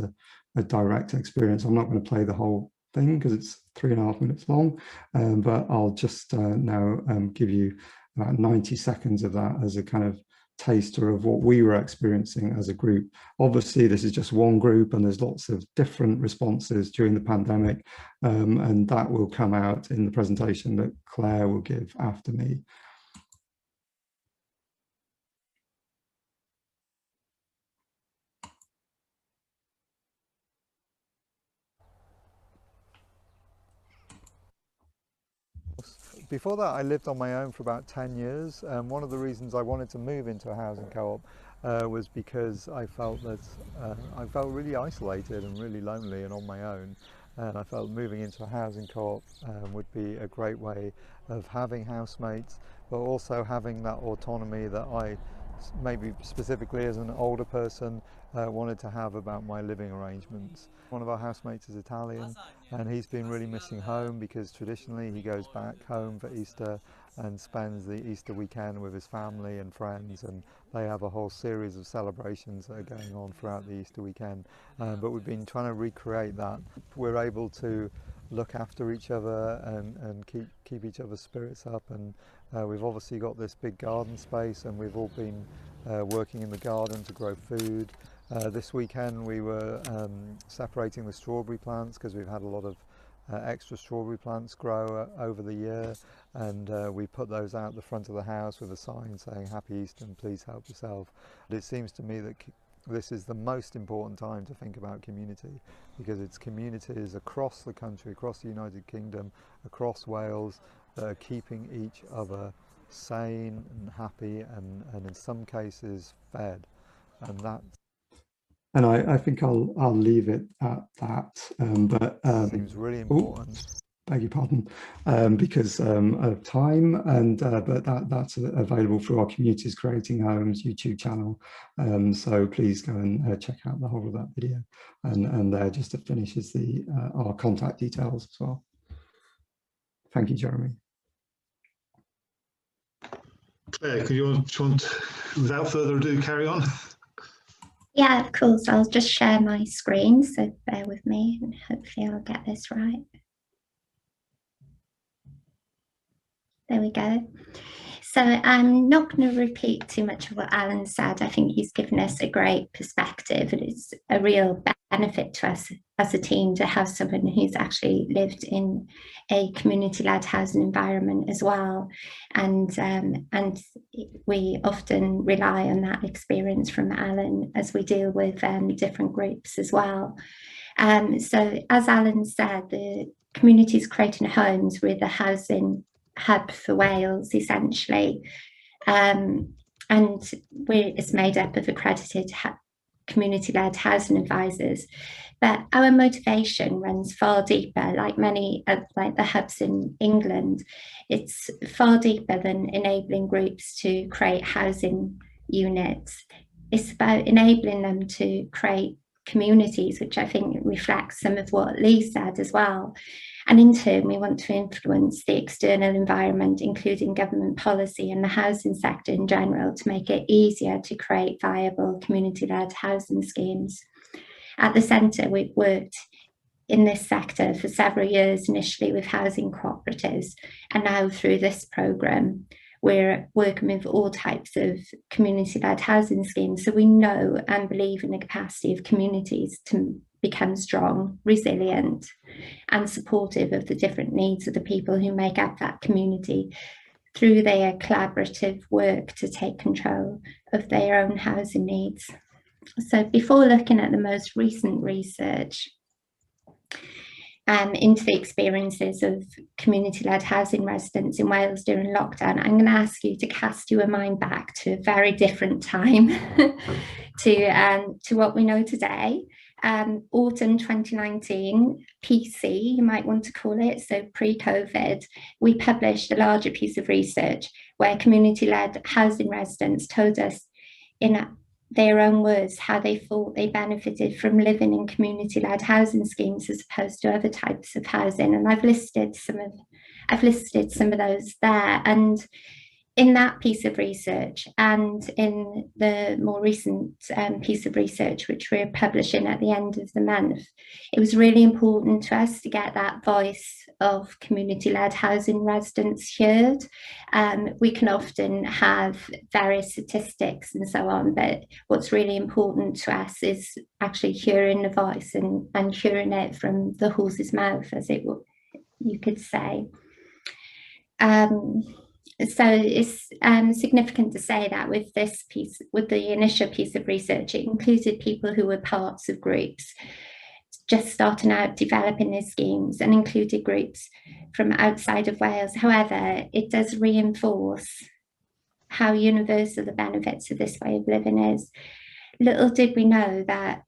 Speaker 6: a direct experience. I'm not going to play the whole thing because it's 3.5 minutes long, but I'll just now give you about 90 seconds of that as a kind of taster of what we were experiencing as a group. Obviously, this is just one group and there's lots of different responses during the pandemic, and that will come out in the presentation that Claire will give after me.
Speaker 7: Before that, I lived on my own for about 10 years. One of the reasons I wanted to move into a housing co-op was because I felt that I felt really isolated and really lonely and on my own. And I felt moving into a housing co-op would be a great way of having housemates, but also having that autonomy that I, maybe specifically as an older person, wanted to have about my living arrangements. One of our housemates is Italian, and he's been really missing home because traditionally he goes back home for Easter and spends the Easter weekend with his family and friends, and they have a whole series of celebrations that are going on throughout the Easter weekend. But we've been trying to recreate that. We're able to look after each other and keep each other's spirits up, and we've obviously got this big garden space, and we've all been working in the garden to grow food. This weekend we were separating the strawberry plants because we've had a lot of extra strawberry plants grow over the year, and we put those out the front of the house with a sign saying Happy Easter and please help yourself. But it seems to me that this is the most important time to think about community, because it's communities across the country, across the United Kingdom, across Wales, that are keeping each other sane and happy and in some cases fed, and that's.
Speaker 6: And I think I'll leave it at that. But
Speaker 7: seems really important.
Speaker 6: Beg your pardon, because of time, and but that's available through our Communities Creating Homes YouTube channel. So please go and check out the whole of that video. And there, just to finish, is our contact details as well. Thank you, Jeremy.
Speaker 1: Claire, could you want, without further ado, carry on?
Speaker 8: Yeah, of course. I'll just share my screen, so bear with me and hopefully I'll get this right. There we go. So I'm not going to repeat too much of what Allan said. I think he's given us a great perspective, and it's a real benefit to us as a team to have someone who's actually lived in a community-led housing environment as well. And we often rely on that experience from Allan as we deal with different groups as well. So as Allan said, the Communities Creating Homes, we're the housing hub for Wales essentially, and it's made up of accredited community-led housing advisors, but our motivation runs far deeper. Like many of the hubs in England, it's far deeper than enabling groups to create housing units. It's about enabling them to create communities, which I think reflects some of what Leigh said as well. And in turn, we want to influence the external environment, including government policy and the housing sector in general, to make it easier to create viable community-led housing schemes. At the Centre, we've worked in this sector for several years, initially with housing cooperatives, and now through this programme, we're working with all types of community-led housing schemes. So we know and believe in the capacity of communities to become strong, resilient, and supportive of the different needs of the people who make up that community through their collaborative work to take control of their own housing needs. So before looking at the most recent research into the experiences of community-led housing residents in Wales during lockdown, I'm going to ask you to cast your mind back to a very different time to what we know today. Autumn 2019, PC, you might want to call it, so pre-COVID, we published a larger piece of research where community-led housing residents told us in their own words how they thought they benefited from living in community-led housing schemes as opposed to other types of housing. And I've listed some of those there. And in that piece of research and in the more recent piece of research, which we're publishing at the end of the month, it was really important to us to get that voice of community-led housing residents heard. We can often have various statistics and so on, but what's really important to us is actually hearing the voice and hearing it from the horse's mouth, as it would, you could say. So it's significant to say that with this piece, with the initial piece of research, it included people who were parts of groups just starting out developing their schemes, and included groups from outside of Wales. However, it does reinforce how universal the benefits of this way of living is. Little did we know that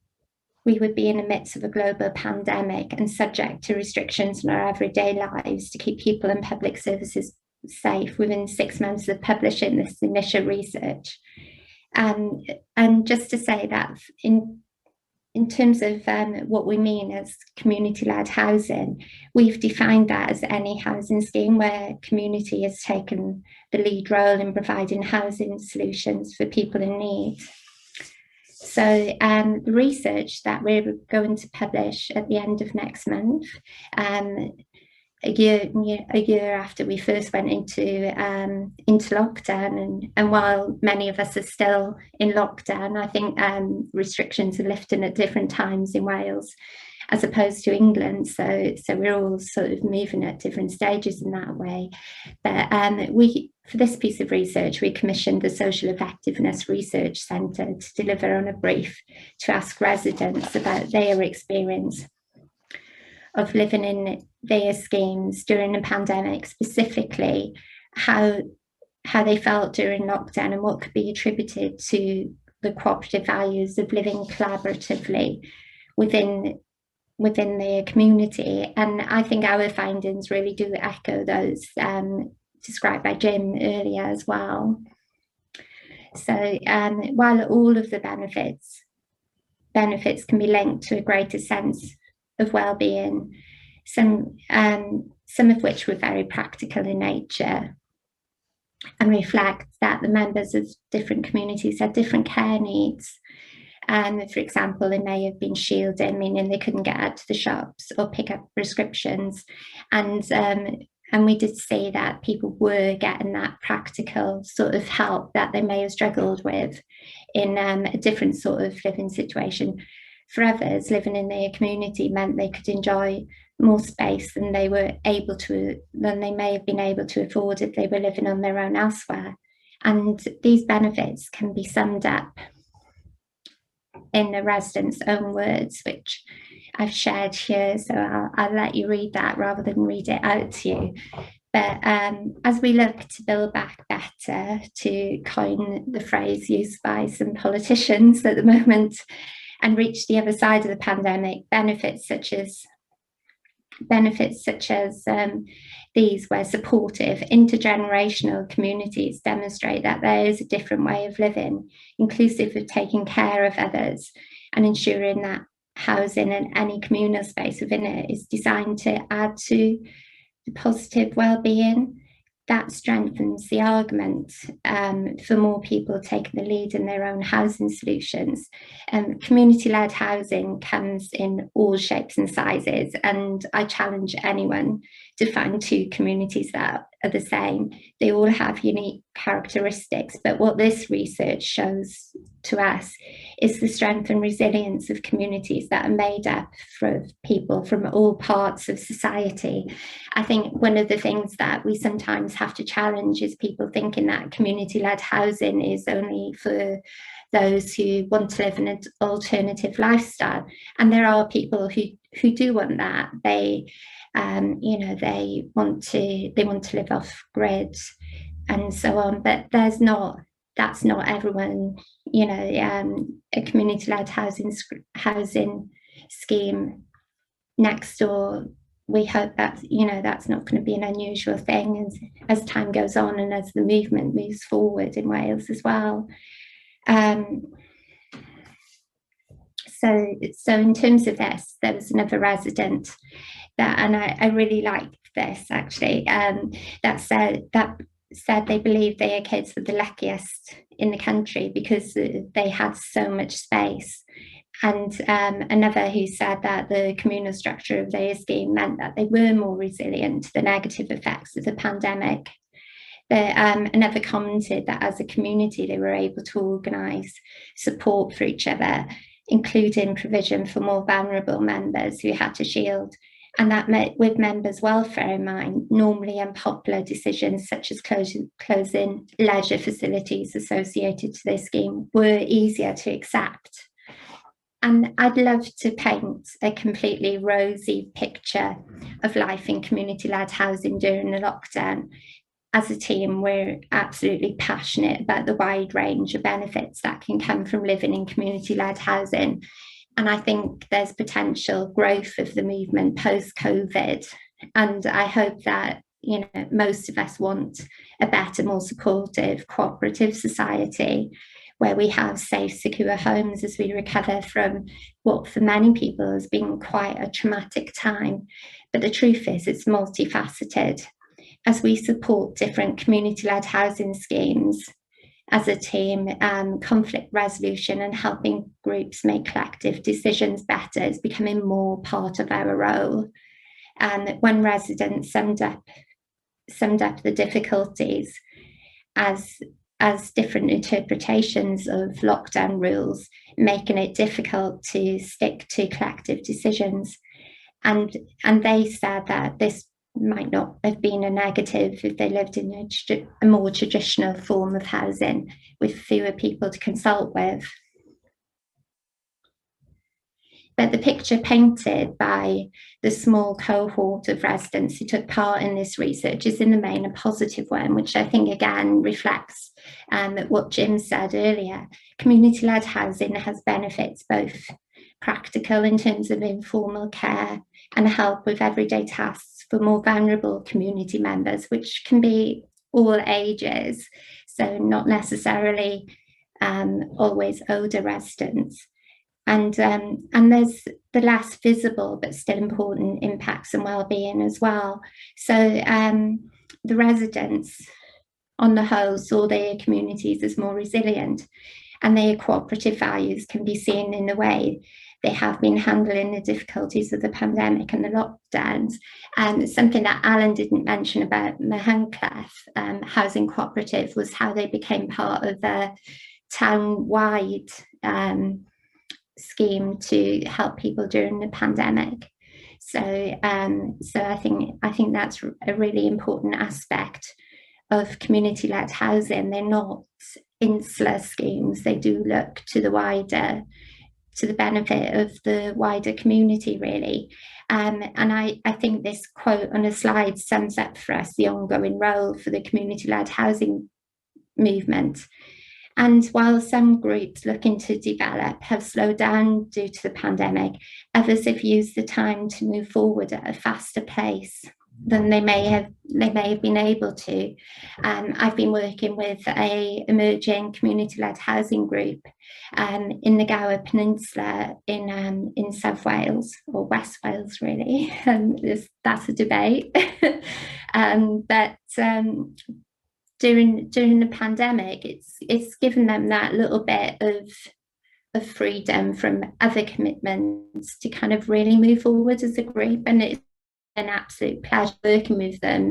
Speaker 8: we would be in the midst of a global pandemic and subject to restrictions in our everyday lives to keep people and public services safe within 6 months of publishing this initial research. And just to say that in terms of what we mean as community-led housing, we've defined that as any housing scheme where community has taken the lead role in providing housing solutions for people in need. So the research that we're going to publish at the end of next month, a year after we first went into lockdown, and while many of us are still in lockdown, I think restrictions are lifting at different times in Wales as opposed to England, so we're all sort of moving at different stages in that way. But for this piece of research, we commissioned the Social Effectiveness Research Centre to deliver on a brief to ask residents about their experience of living in their schemes during the pandemic, specifically how they felt during lockdown and what could be attributed to the cooperative values of living collaboratively within their community. And I think our findings really do echo those described by Jim earlier as well. So while all of the benefits can be linked to a greater sense of well-being, some of which were very practical in nature and reflect that the members of different communities had different care needs. For example, they may have been shielded, meaning they couldn't get out to the shops or pick up prescriptions. And we did see that people were getting that practical sort of help that they may have struggled with in a different sort of living situation. For others, living in their community meant they could enjoy more space than they may have been able to afford if they were living on their own elsewhere. And these benefits can be summed up in the residents' own words, which I've shared here, so I'll let you read that rather than read it out to you. But as we look to build back better, to coin the phrase used by some politicians at the moment, and reach the other side of the pandemic, benefits such as these, where supportive intergenerational communities demonstrate that there is a different way of living, inclusive of taking care of others and ensuring that housing and any communal space within it is designed to add to the positive well-being. That strengthens the argument for more people taking the lead in their own housing solutions. Community-led housing comes in all shapes and sizes, and I challenge anyone to find two communities that are the same. They all have unique characteristics, but what this research shows to us is the strength and resilience of communities that are made up of people from all parts of society. I think one of the things that we sometimes have to challenge is people thinking that community-led housing is only for those who want to live an alternative lifestyle. And there are people who do want that. They want to live off grid and so on, but that's not everyone. A community-led housing scheme next door, we hope that that's not going to be an unusual thing as time goes on and as the movement moves forward in Wales as well. So in terms of this, there was another resident that, and I really liked this actually, that said that said they believed their kids were the luckiest in the country because they had so much space. And another who said that the communal structure of their scheme meant that they were more resilient to the negative effects of the pandemic. Another commented that as a community, they were able to organise support for each other, including provision for more vulnerable members who had to shield. And that with members' welfare in mind, normally unpopular decisions such as closing leisure facilities associated to this scheme were easier to accept. And I'd love to paint a completely rosy picture of life in community-led housing during the lockdown. As a team, we're absolutely passionate about the wide range of benefits that can come from living in community-led housing. And I think there's potential growth of the movement post-COVID. And I hope that, you know, most of us want a better, more supportive, cooperative society where we have safe, secure homes as we recover from what for many people has been quite a traumatic time. But the truth is it's multifaceted. As we support different community-led housing schemes as a team, conflict resolution and helping groups make collective decisions better is becoming more part of our role. And when residents summed up the difficulties as different interpretations of lockdown rules, making it difficult to stick to collective decisions. And they said that this might not have been a negative if they lived in a more traditional form of housing with fewer people to consult with. But the picture painted by the small cohort of residents who took part in this research is in the main a positive one, which I think again reflects what Jim said earlier. Community-led housing has benefits both practical in terms of informal care and help with everyday tasks for more vulnerable community members, which can be all ages, so not necessarily always older residents. And there's the less visible but still important impacts on wellbeing as well. So the residents on the whole saw their communities as more resilient, and their cooperative values can be seen in the way they have been handling the difficulties of the pandemic and the lockdowns. Something that Allan didn't mention about Mehangcleth Housing Cooperative was how they became part of the town-wide scheme to help people during the pandemic. So I think that's a really important aspect of community-led housing. They're not insular schemes. They do look to the benefit of the wider community, really. And I think this quote on a slide sums up for us the ongoing role for the community-led housing movement. And while some groups looking to develop have slowed down due to the pandemic, others have used the time to move forward at a faster pace than they may have been able to. I've been working with an emerging community-led housing group in the Gower Peninsula in South Wales, or West Wales really. That's a debate. But during the pandemic, it's given them that little bit of freedom from other commitments to kind of really move forward as a group, and it's an absolute pleasure working with them.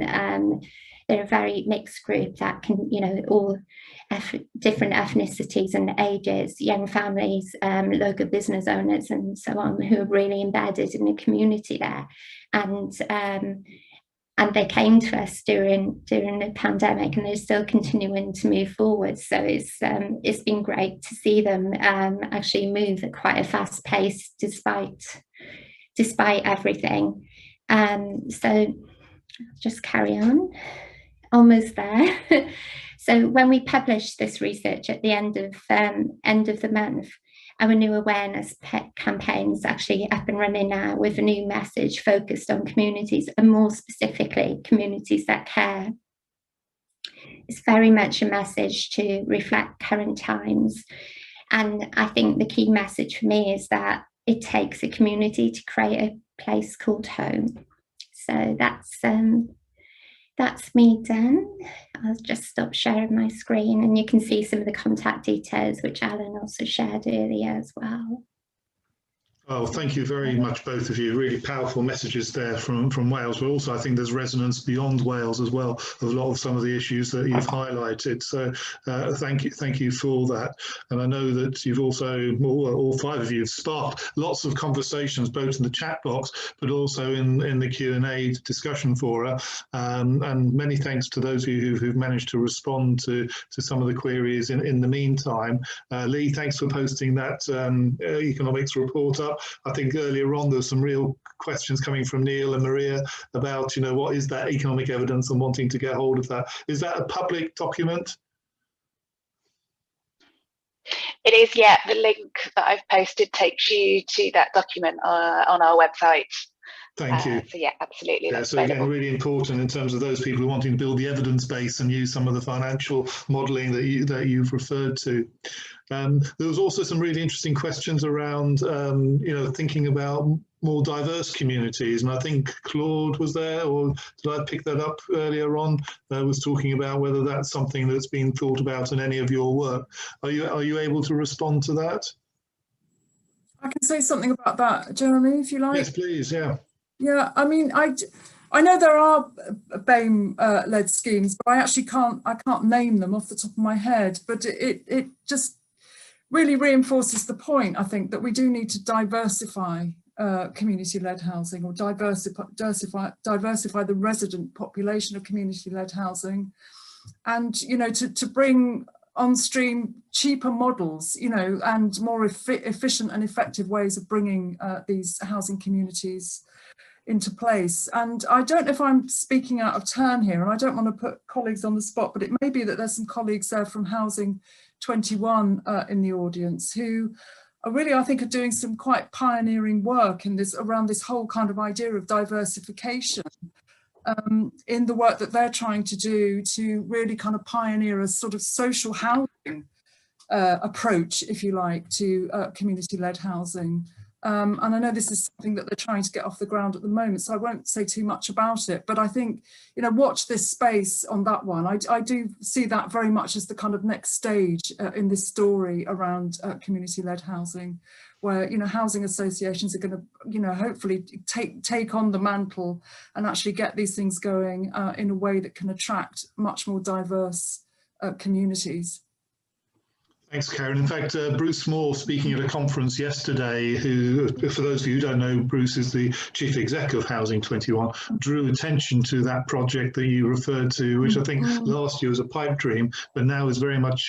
Speaker 8: They're a very mixed group that can, you know, all different ethnicities and ages, young families, local business owners and so on, who are really embedded in the community there. And they came to us during the pandemic, and they're still continuing to move forward. So it's been great to see them actually move at quite a fast pace despite everything. So just carry on, almost there. So when we published this research at the end of the month, our new awareness campaign is actually up and running now with a new message focused on communities, and more specifically communities that care. It's very much a message to reflect current times, and I think the key message for me is that it takes a community to create a place called home. So that's That's me done. I'll just stop sharing my screen, and you can see some of the contact details which Allan also shared earlier as well.
Speaker 1: Oh, thank you very much, both of you. Really powerful messages there from Wales, but also I think there's resonance beyond Wales as well of a lot of some of the issues that you've highlighted. So thank you for that. And I know that you've also, all five of you, have sparked lots of conversations, both in the chat box, but also in the Q&A discussion fora. And many thanks to those of you who've managed to respond to some of the queries in the meantime. Leigh, thanks for posting that economics report up. I think earlier on there were some real questions coming from Neil and Maria about, what is that economic evidence and wanting to get hold of that. Is that a public document?
Speaker 2: It is, yeah. The link that I've posted takes you to that document on our website.
Speaker 1: Thank you.
Speaker 2: So yeah, absolutely.
Speaker 1: Yeah, so again, really important in terms of those people who are wanting to build the evidence base and use some of the financial modelling that you've referred to. There was also some really interesting questions around, thinking about more diverse communities, and I think Claude was there, or did I pick that up earlier on? Was talking about whether that's something that's been thought about in any of your work. Are you able to respond to that?
Speaker 4: I can say something about that, Jeremy, if you like.
Speaker 1: Yes, please. Yeah.
Speaker 4: Yeah, I mean, I know there are BAME-led schemes, but I can't name them off the top of my head. But it just really reinforces the point, I think, that we do need to diversify community-led housing, or diversify the resident population of community-led housing, and to bring on stream cheaper models, and more efficient and effective ways of bringing these housing communities into place. And I don't know if I'm speaking out of turn here, and I don't want to put colleagues on the spot, but it may be that there's some colleagues there from Housing 21 in the audience who are really, I think, are doing some quite pioneering work in this, around this whole kind of idea of diversification in the work that they're trying to do to really kind of pioneer a sort of social housing approach, if you like, to community-led housing. And I know this is something that they're trying to get off the ground at the moment, so I won't say too much about it, but I think, watch this space on that one. I do see that very much as the kind of next stage in this story around community-led housing, where, housing associations are going to, hopefully take on the mantle and actually get these things going in a way that can attract much more diverse communities.
Speaker 1: Thanks, Karen. In fact, Bruce Moore, speaking at a conference yesterday, who, for those of you who don't know, Bruce is the chief exec of Housing 21, drew attention to that project that you referred to, which I think last year was a pipe dream, but now is very much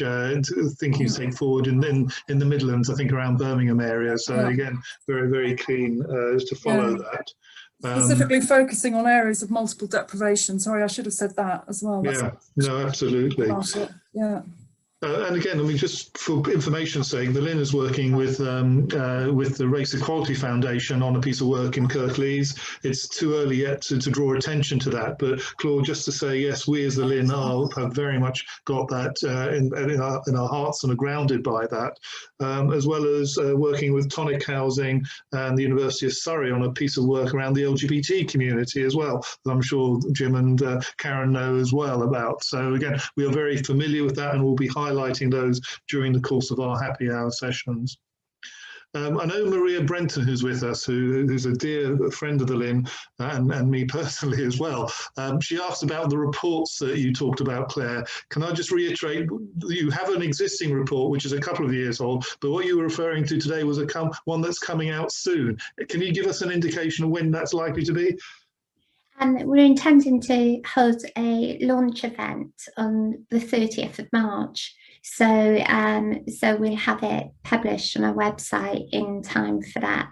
Speaker 1: thinking to take forward in the Midlands, I think around Birmingham area. So again, very, very keen to follow that.
Speaker 4: Specifically focusing on areas of multiple deprivation. Sorry, I should have said that as well.
Speaker 1: No, absolutely.
Speaker 4: Yeah.
Speaker 1: And again, I mean, just for information's sake, the LIN is working with the Race Equality Foundation on a piece of work in Kirklees. It's too early yet to draw attention to that, but Claude, just to say, yes, we as the LIN have very much got that in our hearts and are grounded by that, as well as working with Tonic Housing and the University of Surrey on a piece of work around the LGBT community as well, that I'm sure Jim and Karen know as well about. So again, we are very familiar with that, and we'll be highlighting those during the course of our happy hour sessions. I know Maria Brenton, who's with us, who's a dear friend of the LIN and me personally as well. She asked about the reports that you talked about, Claire. Can I just reiterate, you have an existing report, which is a couple of years old, but what you were referring to today was one that's coming out soon. Can you give us an indication of when that's likely to be?
Speaker 8: We're intending to hold a launch event on the 30th of March. So we'll have it published on our website in time for that.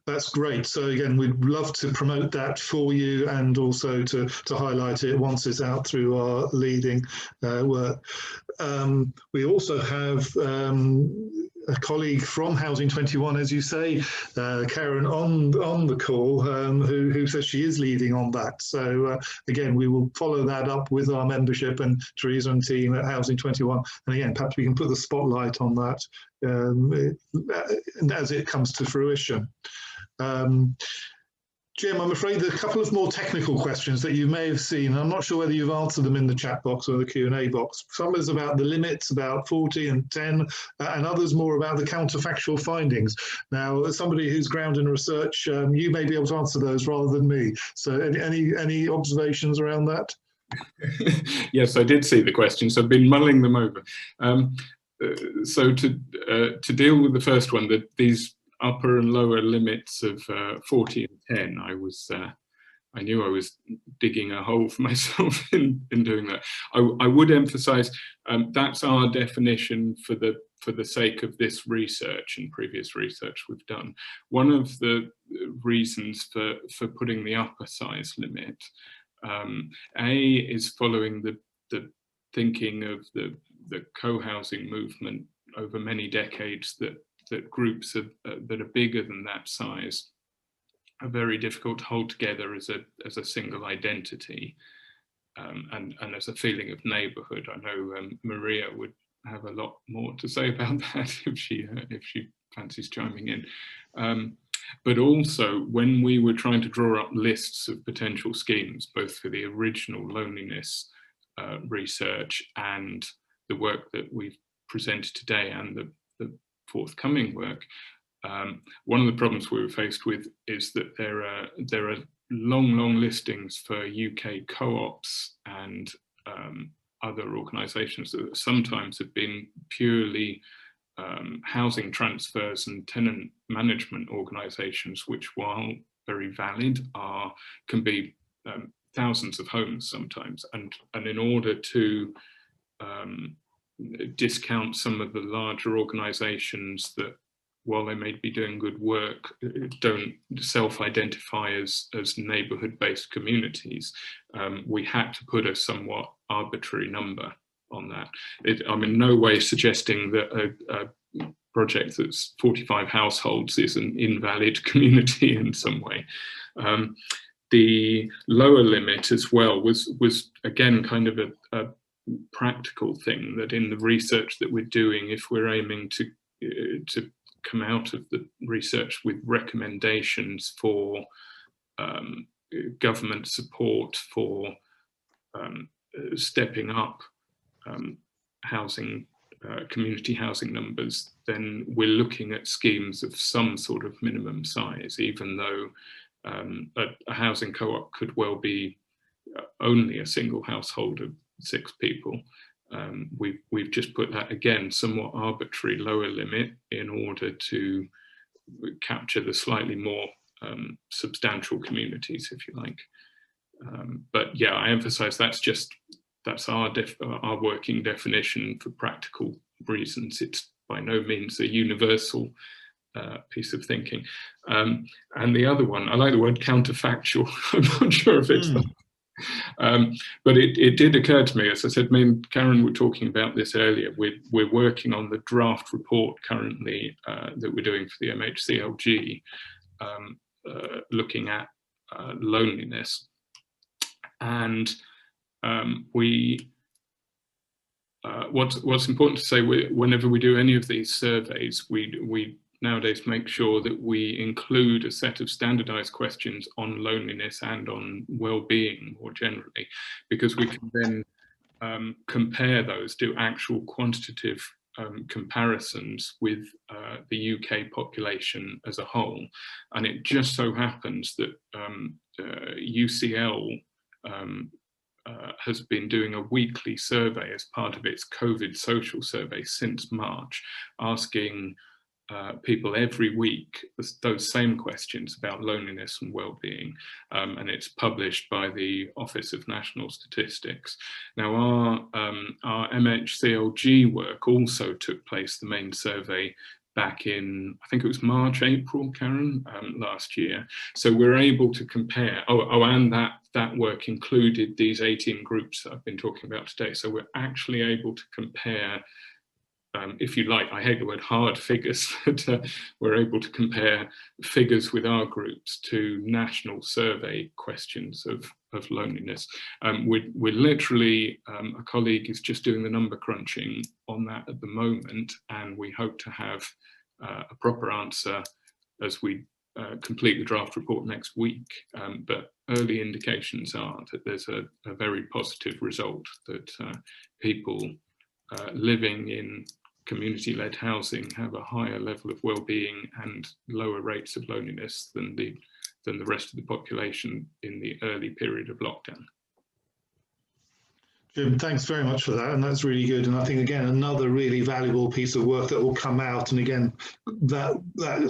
Speaker 1: That's great. So again, we'd love to promote that for you, and also to highlight it once it's out through our leading work. We also have a colleague from Housing 21, as you say, Karen, on the call, who says she is leading on that. So again, we will follow that up with our membership and Teresa and team at Housing 21. And again, perhaps we can put the spotlight on that as it comes to fruition. Jim, I'm afraid there are a couple of more technical questions that you may have seen. I'm not sure whether you've answered them in the chat box or the Q&A box. Some is about the limits, about 40 and 10, and others more about the counterfactual findings. Now, as somebody who's grounded in research, you may be able to answer those rather than me. So any observations around that?
Speaker 5: Yes, I did see the questions. I've been mulling them over. So to deal with the first one, that these upper and lower limits of 40 and 10, I knew I was digging a hole for myself in doing that. I would emphasise that's our definition for the sake of this research and previous research we've done. One of the reasons for putting the upper size limit, is following the thinking of the co-housing movement over many decades that groups that are bigger than that size are very difficult to hold together as a single identity, and as a feeling of neighbourhood. I know Maria would have a lot more to say about that if she fancies chiming in. But also, when we were trying to draw up lists of potential schemes, both for the original loneliness research and the work that we've presented today and the forthcoming work, one of the problems we were faced with is that there are long listings for UK co-ops and other organisations that sometimes have been purely housing transfers and tenant management organisations, which, while very valid, can be thousands of homes sometimes. And in order to discount some of the larger organisations that, while they may be doing good work, don't self-identify as neighbourhood-based communities, we had to put a somewhat arbitrary number on that. I'm in no way suggesting that a project that's 45 households is an invalid community in some way. The lower limit as well was again kind of a practical thing, that in the research that we're doing, if we're aiming to come out of the research with recommendations for government support for stepping up community housing numbers, then we're looking at schemes of some sort of minimum size, even though a housing co-op could well be only a single household of 6 people. We've just put that, again, somewhat arbitrary lower limit in order to capture the slightly more substantial communities, if you like. But yeah, I emphasize that's our working definition for practical reasons. It's by no means a universal piece of thinking. And the other one, I like the word counterfactual. I'm not sure if it's but it did occur to me, as I said, me and Karen were talking about this earlier. We're working on the draft report currently that we're doing for the MHCLG, looking at loneliness. And what's important to say, whenever we do any of these surveys, we nowadays make sure that we include a set of standardized questions on loneliness and on well-being more generally, because we can then compare those, do actual quantitative comparisons with the UK population as a whole. And it just so happens that UCL has been doing a weekly survey as part of its COVID social survey since March, asking people every week those same questions about loneliness and well-being, and it's published by the Office of National Statistics. Now our MHCLG work also took place, the main survey, back in, I think it was March, April, Karen, last year. So we're able to compare, and that work included these 18 groups that I've been talking about today. So we're actually able to compare, if you like, I hate the word hard figures, but we're able to compare figures with our groups to national survey questions of loneliness. We're literally, a colleague is just doing the number crunching on that at the moment, and we hope to have a proper answer as we complete the draft report next week, but early indications are that there's a very positive result, that people living in community-led housing have a higher level of well-being and lower rates of loneliness than the rest of the population in the early period of lockdown.
Speaker 1: Jim, thanks very much for that, and that's really good. And I think, again, another really valuable piece of work that will come out, and again, that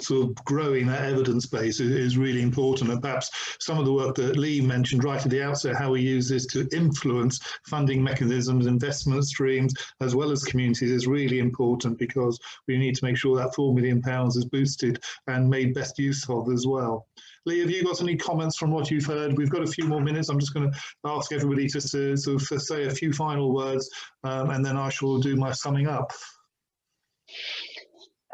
Speaker 1: sort of growing that evidence base is really important. And perhaps some of the work that Leigh mentioned right at the outset, how we use this to influence funding mechanisms, investment streams, as well as communities, is really important, because we need to make sure that £4 million is boosted and made best use of as well. Leigh, have you got any comments from what you've heard? We've got a few more minutes. I'm just going to ask everybody just to sort of say a few final words, and then I shall do my summing up.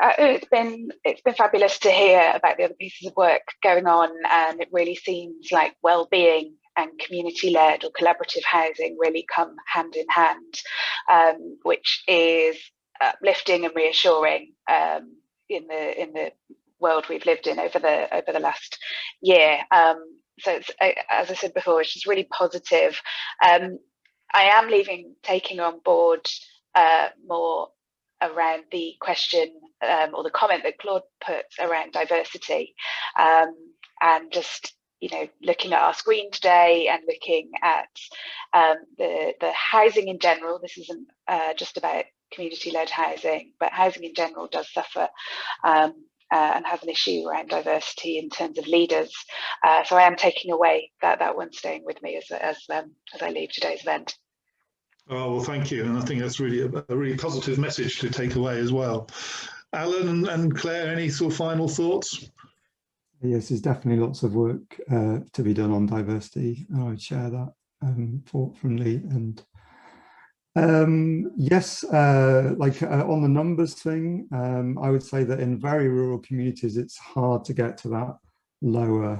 Speaker 2: It's been fabulous to hear about the other pieces of work going on, and it really seems like well-being and community-led or collaborative housing really come hand in hand, which is uplifting and reassuring in the world we've lived in over the last year. So it's, as I said before, it's just really positive. I am taking on board more around the question or the comment that Claude puts around diversity, and just, you know, looking at our screen today and looking at the housing in general. This isn't just about community-led housing, but housing in general does suffer and has an issue around diversity in terms of leaders. So I am taking away that one, staying with me as I leave today's event.
Speaker 1: Oh, well, thank you. And I think that's really a really positive message to take away as well. Allan and Claire, any sort of final thoughts?
Speaker 6: Yes, there's definitely lots of work to be done on diversity. I would share that thought from Leigh. And yes, on the numbers thing, I would say that in very rural communities, it's hard to get to that lower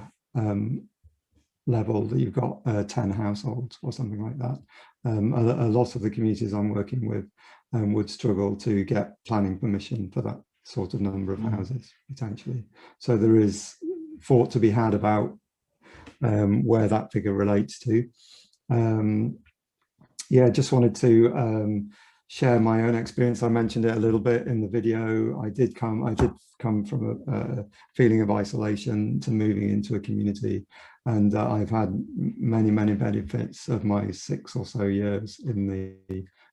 Speaker 6: level that you've got 10 households or something like that. A lot of the communities I'm working with would struggle to get planning permission for that sort of number of houses, potentially. So there is thought to be had about where that figure relates to. Yeah, just wanted to share my own experience. I mentioned it a little bit in the video. I did come from a feeling of isolation to moving into a community, and I've had many benefits of my 6 or so years in the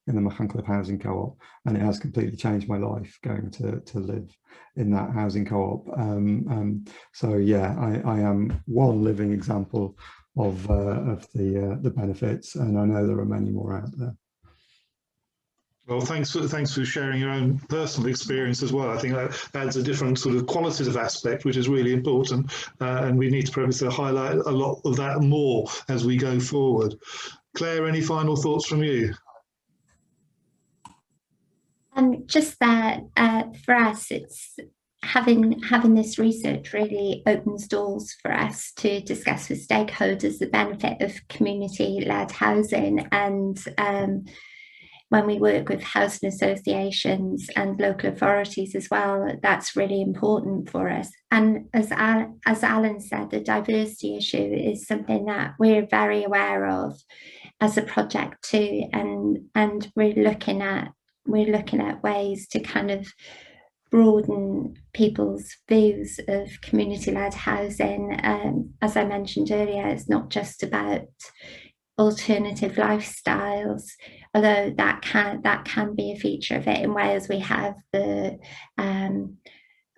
Speaker 6: Machynlleth Housing Co-op, and it has completely changed my life going to live in that housing co-op. So yeah, I am one living example of the benefits, and I know there are many more out there.
Speaker 1: Well, thanks for sharing your own personal experience as well. I think that adds a different sort of qualitative aspect, which is really important, and we need to probably highlight a lot of that more as we go forward. Claire, any final thoughts from you?
Speaker 8: Just that for us, it's having this research really opens doors for us to discuss with stakeholders the benefit of community-led housing. And when we work with housing associations and local authorities as well, that's really important for us. And as Allan said, the diversity issue is something that we're very aware of as a project too, and we're looking at ways to kind of broaden people's views of community-led housing. As I mentioned earlier, it's not just about alternative lifestyles, although that can be a feature of it. In Wales, we have the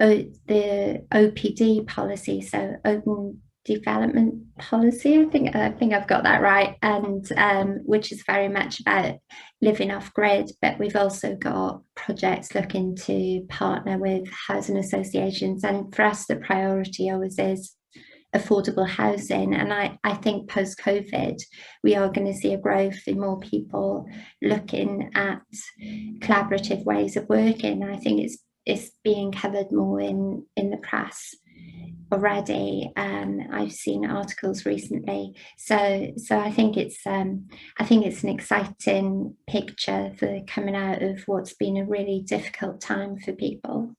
Speaker 8: OPD policy, so open development policy. I think I've got that right, and which is very much about living off grid. But we've also got projects looking to partner with housing associations, and for us the priority always is affordable housing. And I think post-COVID we are going to see a growth in more people looking at collaborative ways of working. I think it's being covered more in the press already. I've seen articles recently, so I think it's an exciting picture for coming out of what's been a really difficult time for people.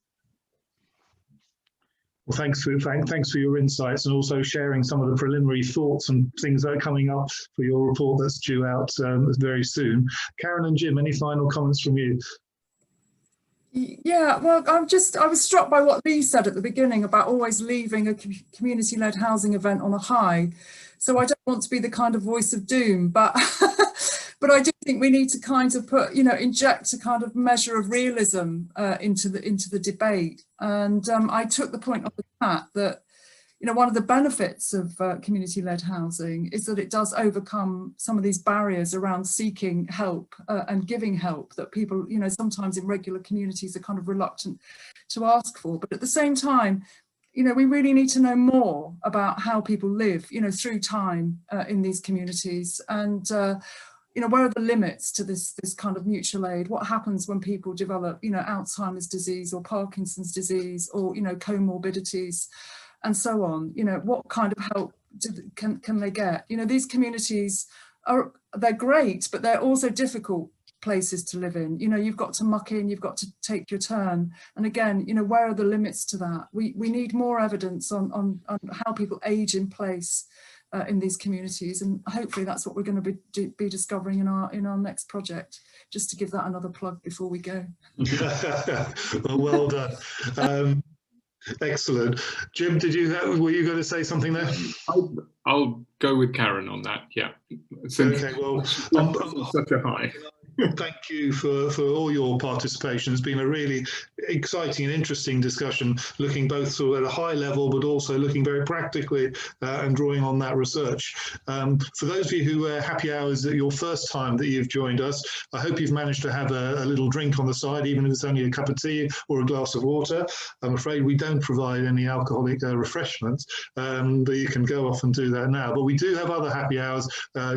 Speaker 1: Well, thanks for your insights, and also sharing some of the preliminary thoughts and things that are coming up for your report that's due out very soon. Karen and Jim, any final comments from you?
Speaker 4: Yeah, well, I was struck by what Leigh said at the beginning about always leaving a community-led housing event on a high. So I don't want to be the kind of voice of doom, but but I do think we need to kind of put, inject a kind of measure of realism into the debate. And I took the point of the chat that, one of the benefits of community-led housing is that it does overcome some of these barriers around seeking help and giving help that people, sometimes in regular communities are kind of reluctant to ask for. But at the same time, we really need to know more about how people live, through time in these communities, and where are the limits to this kind of mutual aid? What happens when people develop, Alzheimer's disease or Parkinson's disease or, comorbidities and so on? What kind of help can they get? These communities they're great, but they're also difficult places to live in. You've got to muck in, you've got to take your turn. And again, where are the limits to that? We need more evidence on how people age in place in these communities, and hopefully that's what we're going to be discovering in our next project. Just to give that another plug before we go.
Speaker 1: Well done. Excellent. Jim, were you going to say something there?
Speaker 5: I'll go with Karen on that. Yeah.
Speaker 1: Okay. Well,
Speaker 5: such a high.
Speaker 1: Thank you for all your participation. It's been a really exciting and interesting discussion, looking both sort of at a high level, but also looking very practically and drawing on that research. For those of you who happy hours at your first time that you've joined us, I hope you've managed to have a little drink on the side, even if it's only a cup of tea or a glass of water. I'm afraid we don't provide any alcoholic refreshments, but you can go off and do that now. But we do have other happy hours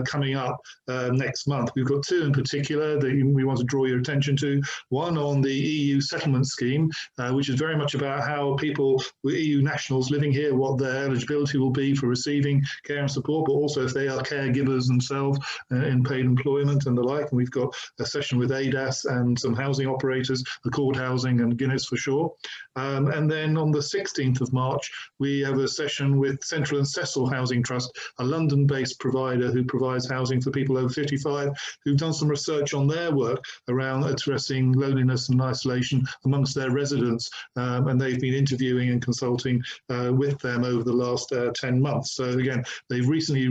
Speaker 1: coming up next month. We've got two in particular that we want to draw your attention to. One on the EU settlement scheme, which is very much about how people, EU nationals living here, what their eligibility will be for receiving care and support, but also if they are caregivers themselves in paid employment and the like. And we've got a session with ADAS and some housing operators, Accord Housing and Guinness for sure. And then on the 16th of March, we have a session with Central and Cecil Housing Trust, a London-based provider who provides housing for people over 55, who've done some research on their work around addressing loneliness and isolation amongst their residents, and they've been interviewing and consulting with them over the last 10 months. So again, they've recently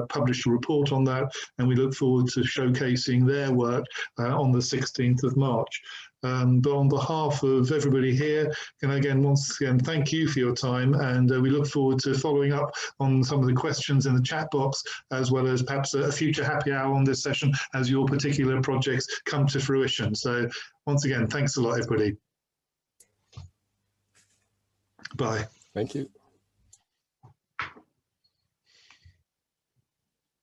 Speaker 1: published a report on that, and we look forward to showcasing their work on the 16th of March. But on behalf of everybody here, can I again, once again, thank you for your time, and we look forward to following up on some of the questions in the chat box, as well as perhaps a future happy hour on this session as your particular projects come to fruition. So once again, thanks a lot, everybody. Bye.
Speaker 3: Thank you.